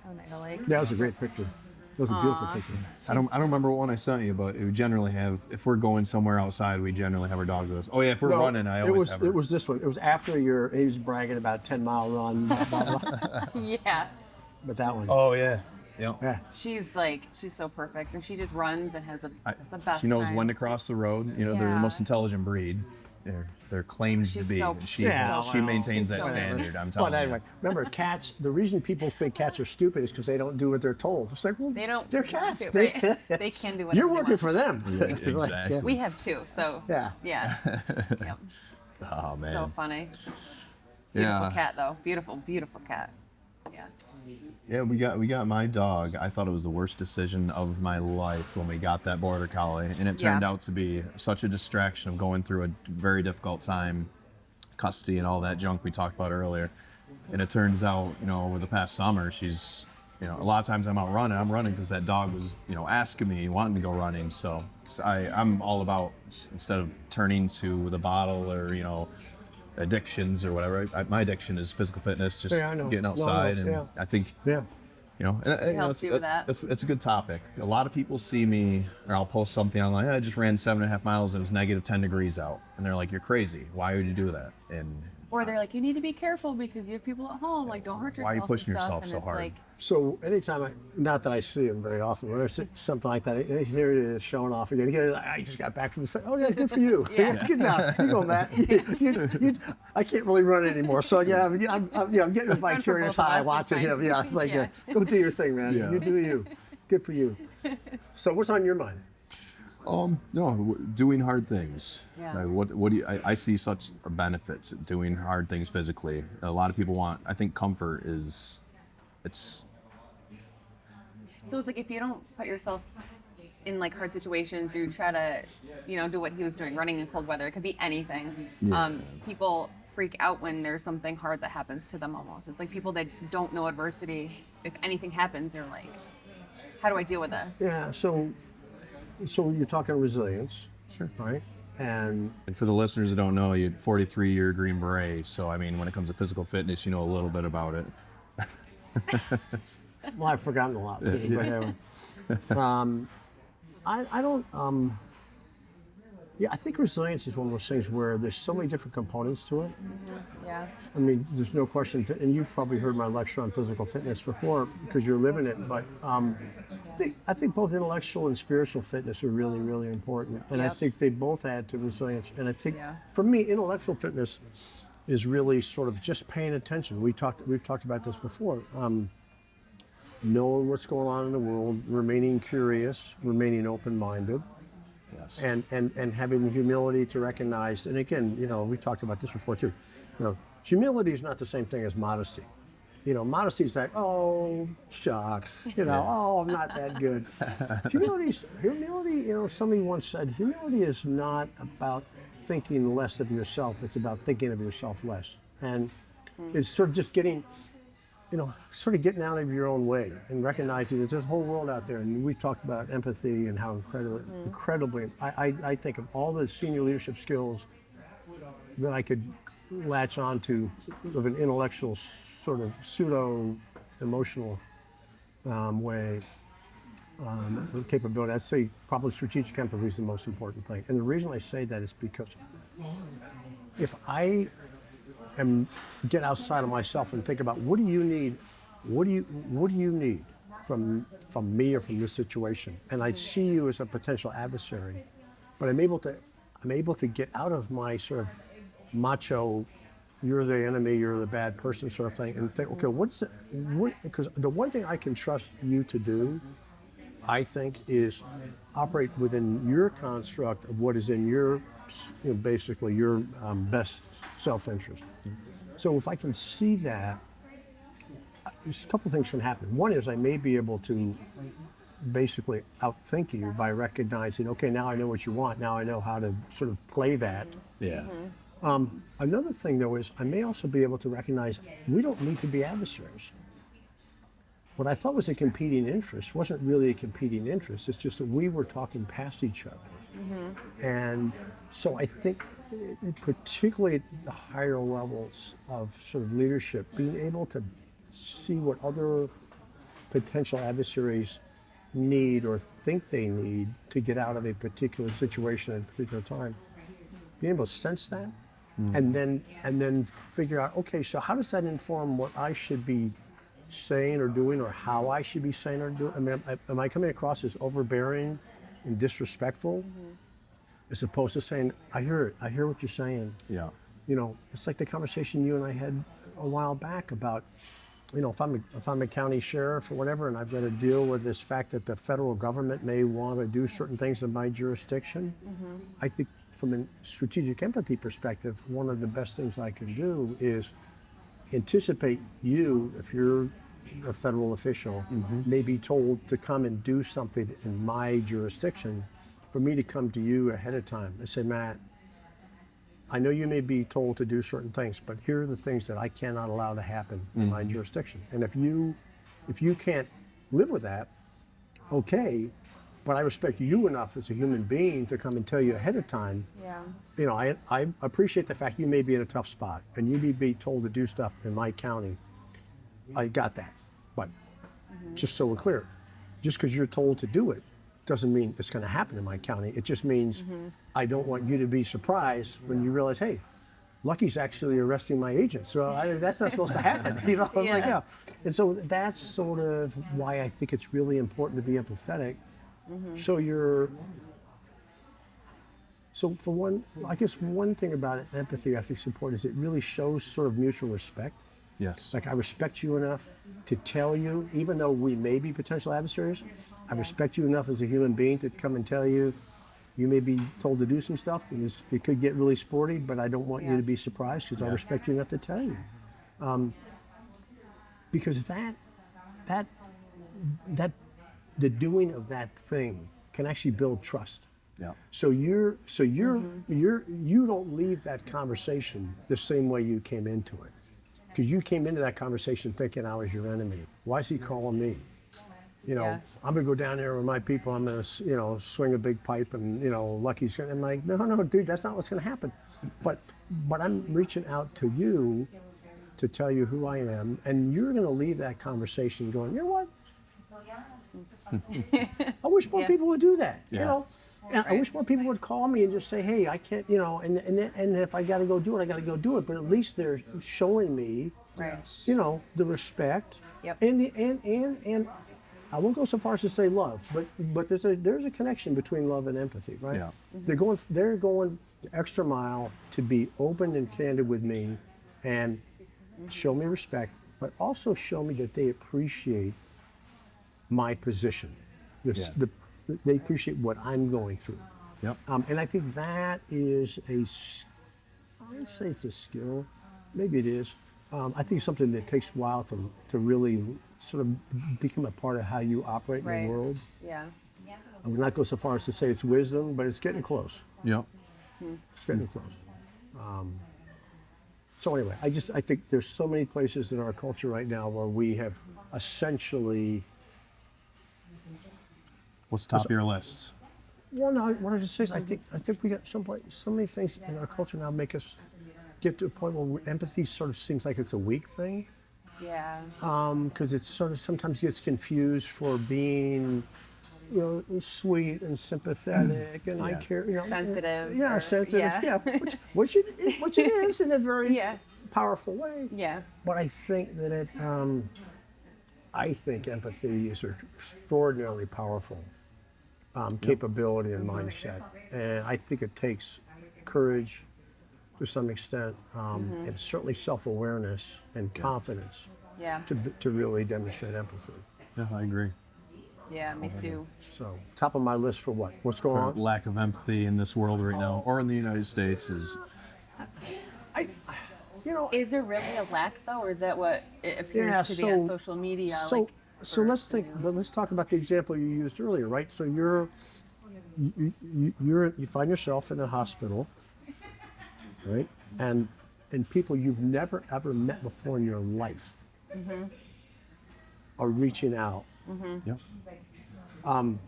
Oneida Lake. That was a great picture. That was a beautiful picture. I don't remember what one I sent you, but we generally have, if we're going somewhere outside, we generally have our dogs with us. Oh yeah, if we're running, I always have her. It was this one. It was after he was bragging about 10-mile run, blah, blah, blah. Yeah. But that one. Oh yeah. Yeah. Yeah. She's so perfect, and she just runs and has the best She knows time. when to cross the road. They're the Yeah. most intelligent breed. They're claimed She's to be. so- and she Yeah, she well, maintains she's that so standard. I'm But telling anyway, remember cats, the reason people think cats are stupid is because they don't do what they're told. It's like, well, They don't. they're have cats. to, They, right? They can do whatever you're they working want. for them. you. Exactly. We have two, so Yeah. yeah. Yep. Oh man. So funny. Beautiful Yeah. cat though. Beautiful, beautiful cat. Yeah. Yeah, we got my dog. I thought it was the worst decision of my life when we got that border collie, and it turned Yeah. out to be such a distraction of going through a very difficult time, custody and all that junk we talked about earlier. And it turns out, over the past summer, she's, a lot of times I'm out running. I'm running because that dog was, asking me, wanting to go running. So 'cause I'm all about, instead of turning to the bottle or, addictions or whatever. My addiction is physical fitness, just Yeah, I know. getting No, outside, no, and yeah. I think Yeah. helps you with that. It's a good topic. A lot of people see me, or I'll post something online. I just ran 7.5 miles and it was negative 10 degrees out, and they're like, "You're crazy. Why would you do that?" And Or they're like, you need to be careful because you have people at home. Like, don't hurt yourself. Why are you pushing and stuff. yourself And so it's hard? Like, So anytime not that I see him very often, when I see something like that, here it is showing off again. He goes, I just got back from the oh yeah, good for you. Yeah. Good job. You go, Matt. I can't really run anymore, so yeah, I'm getting a vicarious both of high us, watching it's him. fine. Yeah, it's like, Yeah. go do your thing, man. Yeah. You do you. Good for you. So what's on your mind? no, doing hard things. Yeah. Like, what do you? I see such benefits at doing hard things physically. A lot of people want. I think comfort is, it's. so it's like if you don't put yourself in like hard situations, or you try to, do what he was doing, running in cold weather. It could be anything. Yeah. People freak out when there's something hard that happens to them. Almost, it's like people that don't know adversity. If anything happens, they're like, how do I deal with this? Yeah. So you're talking resilience, Sure. right? And And for the listeners who don't know, you're 43-year Green Beret. So, I mean, when it comes to physical fitness, you know a little bit about it. well, I've forgotten a lot too. But anyway. I don't. Yeah, I think resilience is one of those things where there's so many different components to it. Yeah. I mean, there's no question, and you've probably heard my lecture on physical fitness before because you're living it. But I think both intellectual and spiritual fitness are really, really important, and I Yep. think they both add to resilience. And I think, Yeah. for me, intellectual fitness is really sort of just paying attention. We've talked about this before. Knowing what's going on in the world, remaining curious, remaining open-minded. Yes. And having the humility to recognize, and again, we talked about this before too. Humility is not the same thing as modesty. Modesty is like, oh shucks, oh, I'm not that good. Humility, somebody once said, humility is not about thinking less of yourself. It's about thinking of yourself less, and it's sort of just getting getting out of your own way and recognizing that there's a whole world out there. And we talked about empathy and how incredibly, I think of all the senior leadership skills that I could latch on to of an intellectual sort of pseudo-emotional way, capability. I'd say probably strategic empathy is the most important thing. And the reason I say that is because if I get outside of myself and think about what do you need from me or from this situation, and I see you as a potential adversary, but I'm able to get out of my sort of macho, you're the enemy, you're the bad person sort of thing, and think, okay, because the one thing I can trust you to do, I think, is operate within your construct of what is in your basically your best self-interest. So if I can see that, there's a couple things can happen. One is I may be able to basically outthink you by recognizing, okay, now I know what you want. Now I know how to sort of play that. Yeah. Another thing, though, is I may also be able to recognize we don't need to be adversaries. What I thought was a competing interest wasn't really a competing interest. It's just that we were talking past each other. And so I think, particularly at the higher levels of sort of leadership, being able to see what other potential adversaries need or think they need to get out of a particular situation at a particular time, being able to sense that, and then figure out, okay, so how does that inform what I should be saying or doing, or how I should be saying or doing? I mean, am I coming across as overbearing and disrespectful, as opposed to saying, I hear what you're saying. Yeah. It's like the conversation you and I had a while back about, if I'm a county sheriff or whatever, and I've got to deal with this fact that the federal government may want to do certain things in my jurisdiction. I think from a strategic empathy perspective, one of the best things I can do is anticipate you, if you're a federal official, may be told to come and do something in my jurisdiction, for me to come to you ahead of time and say, Matt, I know you may be told to do certain things, but here are the things that I cannot allow to happen in my jurisdiction. And if you can't live with that, okay, but I respect you enough as a human being to come and tell you ahead of time. Yeah. I appreciate the fact you may be in a tough spot and you may be told to do stuff in my county. I got that. But just so we're clear, just because you're told to do it doesn't mean it's going to happen in my county. It just means I don't want you to be surprised when you realize, hey, Lucky's actually arresting my agent. So that's not supposed to happen. Yeah. And so that's sort of why I think it's really important to be empathetic. So for one, I guess one thing about empathy, I think support, is it really shows sort of mutual respect. Yes. Like, I respect you enough to tell you, even though we may be potential adversaries, I respect you enough as a human being to come and tell you, you may be told to do some stuff, and it could get really sporty, but I don't want you to be surprised because I respect you enough to tell you. Because the doing of that thing can actually build trust. Yeah. So you don't leave that conversation the same way you came into it. Because you came into that conversation thinking I was your enemy. Why is he calling me? You know, Yeah. I'm gonna go down there with my people. I'm gonna, you know, swing a big pipe, and you know, Lucky's gonna. I'm like, no, dude, that's not what's gonna happen. But I'm reaching out to you to tell you who I am, and you're gonna leave that conversation going, you know what? I wish more Yeah. people would do that. You Yeah. know, and I wish more people would call me and just say, hey, I can't, you know, and if I got to go do it, I got to go do it. But at least they're showing me, Right. you know, the respect, Yep. and I won't go so far as to say love, but there's a connection between love and empathy, right? Yeah. They're going the extra mile to be open and candid with me, and show me respect, but also show me that they appreciate my position. They appreciate what I'm going through. Yep. And I think that is I would say it's a skill.Maybe it is. I think it's something that takes a while to really sort of become a part of how you operate in Right. the world. Yeah. I would not go so far as to say it's wisdom, but it's getting close. Yep. It's getting close. So anyway, I think there's so many places in our culture right now where we have essentially. What's top of your list? Well, no, what I just say is I think we got so many things in our culture now make us get to a point where empathy sort of seems like it's a weak thing, Yeah. because it sort of sometimes gets confused for being, you know, sweet and sympathetic and I Yeah. care, you know, Sensitive Yeah, or- sensitive. yeah. Yeah, which it is in a very Yeah. powerful way. Yeah. But I think that I think empathy is an extraordinarily powerful capability and mindset, and I think it takes courage to some extent, and certainly self-awareness and confidence Yeah. to really demonstrate empathy. Yeah, I agree. Yeah. Me too. So, top of my list for what? What's going on? Lack of empathy in this world right now, or in the United States, is You know, Is there really a lack though, or is that what it appears Yeah, to be on so- social media? so like, so for let's think. news? But let's talk about the example you used earlier, right? So you find yourself in a hospital, right? And people you've never ever met before in your life are reaching out. yep. And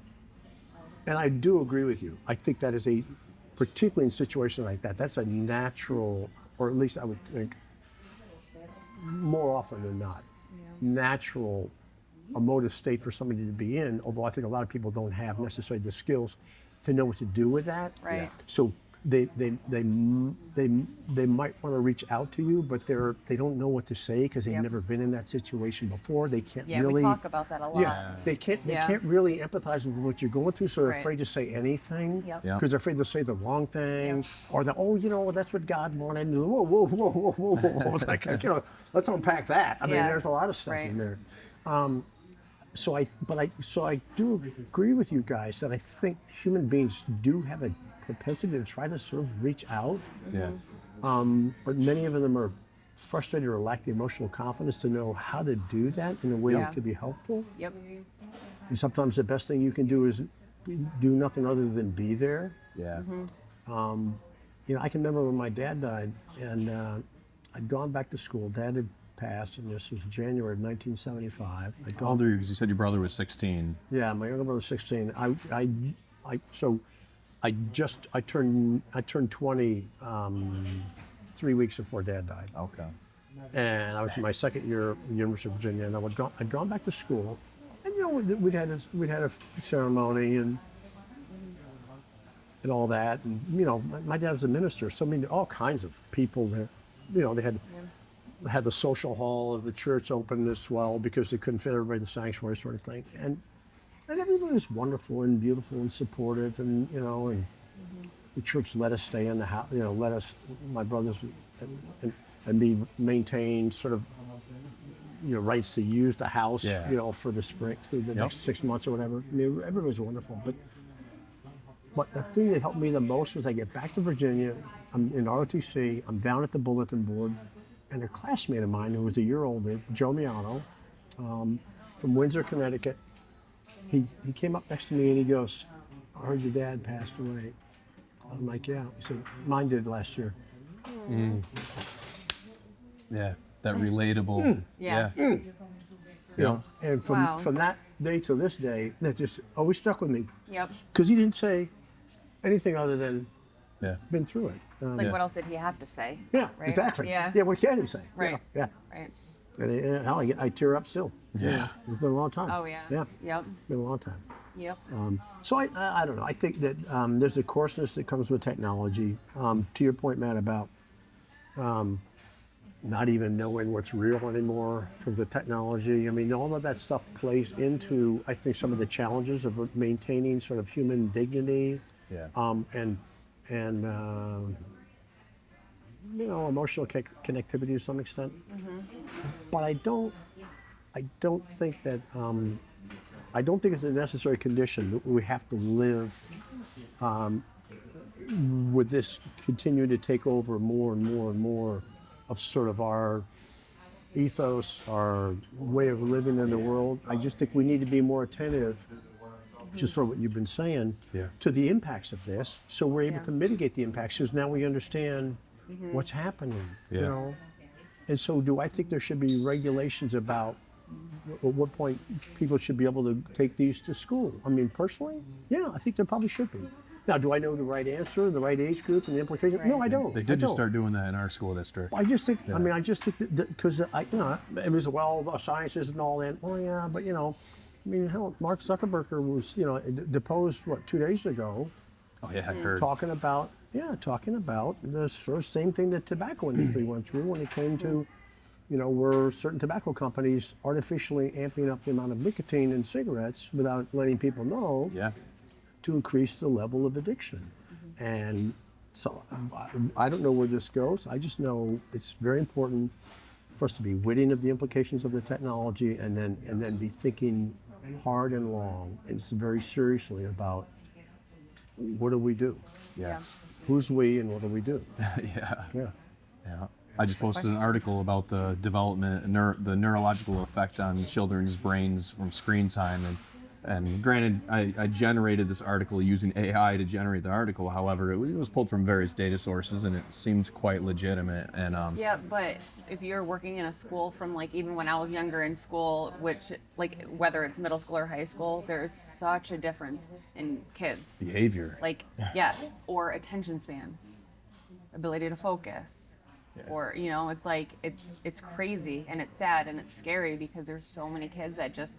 I do agree with you. I think that is particularly in a situation like that, that's a natural, or at least I would think, more often than not, natural emotive state for somebody to be in, although I think a lot of people don't have necessarily the skills to know what to do with that. Right. So they might want to reach out to you, but they don't know what to say because they've Yep. never been in that situation before. They can't Yeah, really we talk about that a lot. Yeah, they Yeah. can't really empathize with what you're going through, so they're Right. afraid to say anything Yep. Yeah. because they're afraid to say the wrong thing, Yep. or that, oh, you know, that's what God wanted. And whoa, whoa, whoa, whoa, whoa, whoa. It's like, you know, let's unpack that. I mean, Yeah. there's a lot of stuff Right. in there. So I do agree with you guys that I think human beings do have a propensity to try to sort of reach out, Yeah. but many of them are frustrated or lack the emotional confidence to know how to do that in a way Yeah. that could be helpful. Yep. And sometimes the best thing you can do is do nothing other than be there. Yeah. You know, I can remember when my dad died, and I'd gone back to school. Dad had passed, and this was January of 1975. How old are you? Because you said your brother was 16. Yeah, my younger brother was 16. I turned 20 3 weeks before Dad died. Okay. And I was in my second year at the University of Virginia, and I'd gone back to school, and you know we'd had a ceremony and all that, and you know my dad was a minister, so I mean all kinds of people there. You know they had the social hall of the church open as well because they couldn't fit everybody in the sanctuary, sort of thing, and everybody was wonderful and beautiful and supportive, and you know and the church let us stay in the house, you know, let us, my brothers and me maintain sort of, you know, rights to use the house, Yeah. you know, for the spring, through the next 6 months or whatever. I mean, everybody was wonderful. But the thing that helped me the most was I get back to Virginia, I'm in ROTC, I'm down at the bulletin board, and a classmate of mine who was a year older, Joe Miano, from Windsor, Connecticut, he came up next to me and he goes, I heard your dad passed away. I'm like, yeah. He said, mine did last year. Yeah. That relatable. Yeah. Yeah. You know, and from Wow. from day to this day that just always stuck with me. Yep. Because he didn't say anything other than Yeah. been through it. It's like, what else did he have to say? Yeah, Right? exactly. Yeah. Yeah, what can you say? Right. Yeah. Right. And hell, I tear up still. Yeah. It's been a long time. Oh, yeah. Yeah. Yep. It's been a long time. Yep. So I don't know. I think that there's a coarseness that comes with technology. To your point, Matt, about not even knowing what's real anymore from the technology. I mean, all of that stuff plays into, I think, some of the challenges of maintaining sort of human dignity. Yeah. And emotional connectivity to some extent. But I don't think that I don't think it's a necessary condition that we have to live with this continuing to take over more and more and more of sort of our ethos, our way of living in the world. I just think we need to be more attentive, just sort of what you've been saying, Yeah. to the impacts of this, so we're able Yeah. to mitigate the impacts, because now we understand what's happening, Yeah. And so do I think there should be regulations about at what point people should be able to take these to school? I mean, personally, yeah, I think there probably should be. Now, do I know the right answer, the right age group, and the implications? No, I don't. They did just start doing that in our school district. I just think, I mean, I just think that, because it was, well, the sciences and all that. Well, yeah, but, I mean, hell, Mark Zuckerberg was, deposed, 2 days ago, Oh yeah, I heard. talking about the sort of same thing that tobacco industry went through when it came to, were certain tobacco companies artificially amping up the amount of nicotine in cigarettes without letting people know, Yeah. to increase the level of addiction. And so I don't know where this goes. I just know it's very important for us to be witting of the implications of the technology, and then be thinking hard and long and very seriously about, what do we do? Yeah. Who's we and what do we do? Yeah. Yeah. Yeah. I just posted an article about the development, the neurological effect on children's brains from screen time, and granted, I generated this article using AI to generate the article. However, it was pulled from various data sources, and it seemed quite legitimate. And Yeah, but if you're working in a school from even when I was younger in school, which whether it's middle school or high school, there's such a difference in kids. behavior. Yes, or attention span, ability to focus. Yeah. Or it's crazy, and it's sad and it's scary, because there's so many kids that just,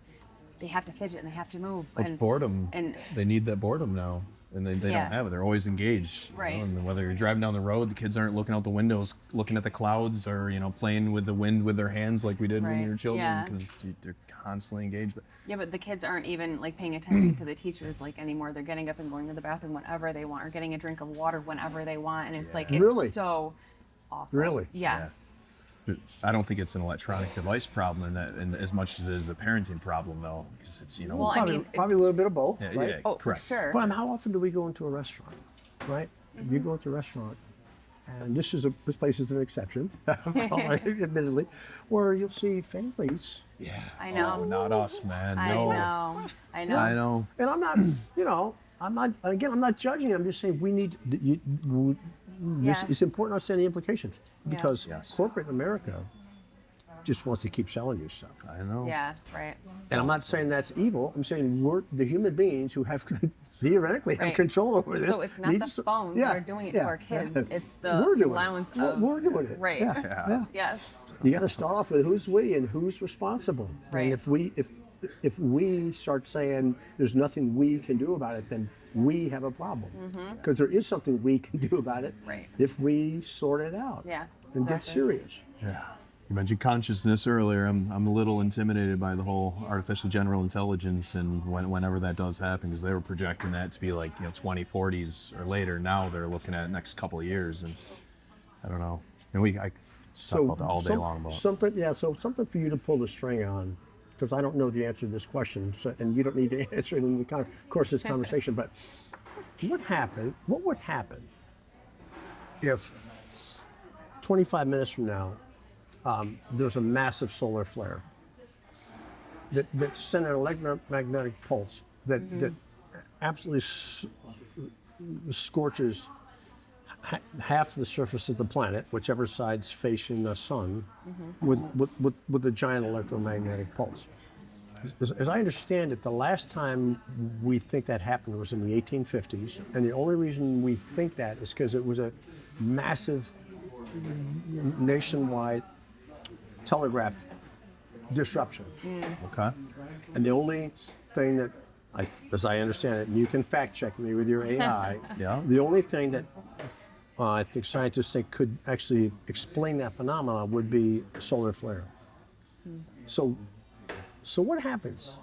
they have to fidget and they have to move. It's boredom. and- they need that boredom now, and they Yeah. don't have it. They're always engaged. Right. And whether you're driving down the road, the kids aren't looking out the windows, looking at the clouds, or playing with the wind with their hands like we did when we Right. were children, Yeah. because they're constantly engaged. But Yeah, but the kids aren't even paying attention to the teachers anymore. They're getting up and going to the bathroom whenever they want, or getting a drink of water whenever they want, and it's it's Really? so awful. Really? Yes. I don't think it's an electronic device problem in as much as it is a parenting problem, though, because it's Well, I Probably, mean, probably a little bit of both, yeah, right? yeah, Oh, correct. for sure. But how often do we go into a restaurant, right? You go into a restaurant, and this place is an exception, admittedly, where you'll see families. Yeah. I know. Oh, not us, man. I No. know. I know. I know. And I'm not, I'm not judging. I'm just saying we need, Yeah. it's important to understand the implications, because Yes. corporate America just wants to keep selling you stuff. I know. Yeah, right. And I'm not saying that's evil. I'm saying we're the human beings who have theoretically have Right. control over this. So it's not need the to- phones that are doing it to our kids. It's the We're doing allowance it. of... We're doing it. Right. Yeah. Yeah. Yeah. Yes. You got to start off with who's we and who's responsible. Right. And if we start saying there's nothing we can do about it, then we have a problem. Because there is something we can do about it. Right. If we sort it out. Yeah, And get exactly. serious. Yeah. You mentioned consciousness earlier. I'm a little intimidated by the whole artificial general intelligence, and whenever that does happen, because they were projecting that to be 2040s or later. Now they're looking at next couple of years, and I don't know. And I talk about that all day long. But Something for you to pull the string on, because I don't know the answer to this question, and you don't need to answer it in the course of this conversation. But what would happen if 25 minutes from now there's a massive solar flare that sent an electromagnetic pulse that absolutely scorches half the surface of the planet, whichever side's facing the sun, with a giant electromagnetic pulse? as I understand it, the last time we think that happened was in the 1850s, and the only reason we think that is because it was a massive nationwide telegraph disruption. Okay. And the only thing that, as I understand it, and you can fact check me with your AI, Yeah. the only thing that I think scientists think could actually explain that phenomenon would be a solar flare. So what happens?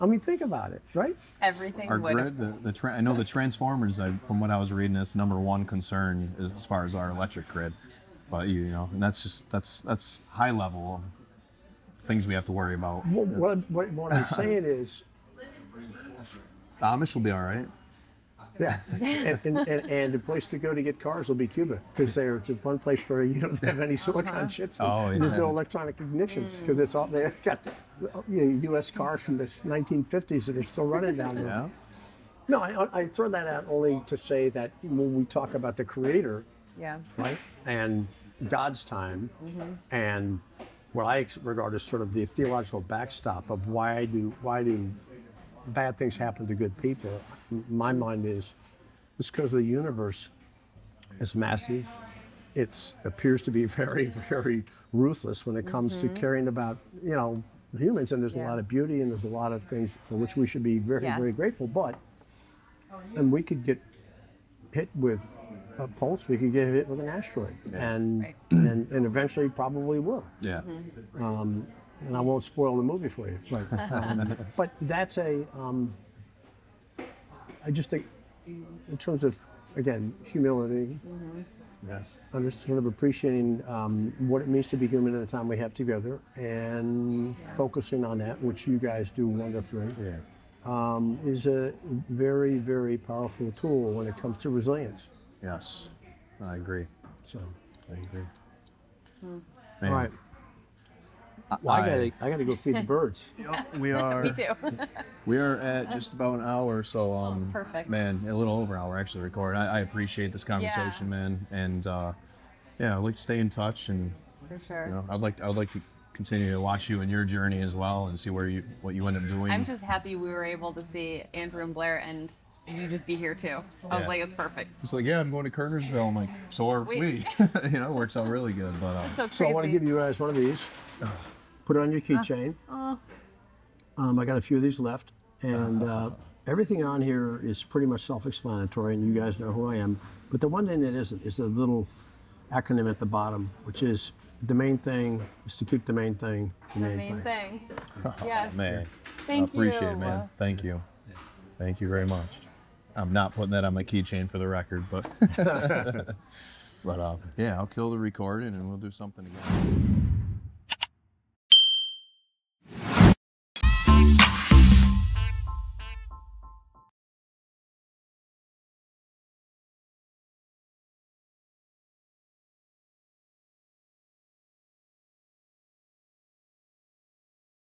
I mean, think about it, right? Everything Our would. grid, I know the transformers, from what I was reading, is number one concern as far as our electric grid. But and that's high level of things we have to worry about. What I'm saying is, The Amish will be all right. yeah, and the place to go to get cars will be Cuba, because they're it's one place where you don't have any silicon chips. Oh, yeah. There's no electronic ignitions, because it's all they've got. U.S. cars from the 1950s that are still running down there. Yeah. No, I throw that out only to say that when we talk about the Creator, Yeah. right, and God's time, and what I regard as sort of the theological backstop of why do bad things happen to good people. My mind is it's because the universe is massive. It appears to be very, very ruthless when it comes to caring about humans, and there's a lot of beauty and there's a lot of things for which we should be very, very grateful. And we could get hit with a pulse, we could get hit with an asteroid, and eventually probably will. Yeah. And I won't spoil the movie for you, but that's I just think, in terms of, again, humility, Yes. and just sort of appreciating what it means to be human in the time we have together, and focusing on that, which you guys do wonderfully, is a very, very powerful tool when it comes to resilience. Yes. I agree. So, I agree. all Man. right. Well, I gotta go feed the birds. We are. Me too. We are at just about an hour, so That's perfect. man, a little over an hour actually recording. I appreciate this conversation, man, and I'd like to stay in touch, and For sure. I'd like to continue to watch you in your journey as well, and see what you end up doing. I'm just happy we were able to see Andrew and Blair and you just be here too. I was like, it's perfect. It's like, yeah, I'm going to Kernersville. I'm like, so are Wait. we. It works out really good. But So crazy. So I want to give you guys one of these. Put it on your keychain. I got a few of these left, and everything on here is pretty much self-explanatory, and you guys know who I am. But the one thing that isn't is the little acronym at the bottom, which is the main thing is to keep the main thing the the main main thing. thing. Yes. man, Thank I appreciate you. it, man. Thank you. Thank you very much. I'm not putting that on my keychain for the record, but but yeah, I'll kill the recording and we'll do something again.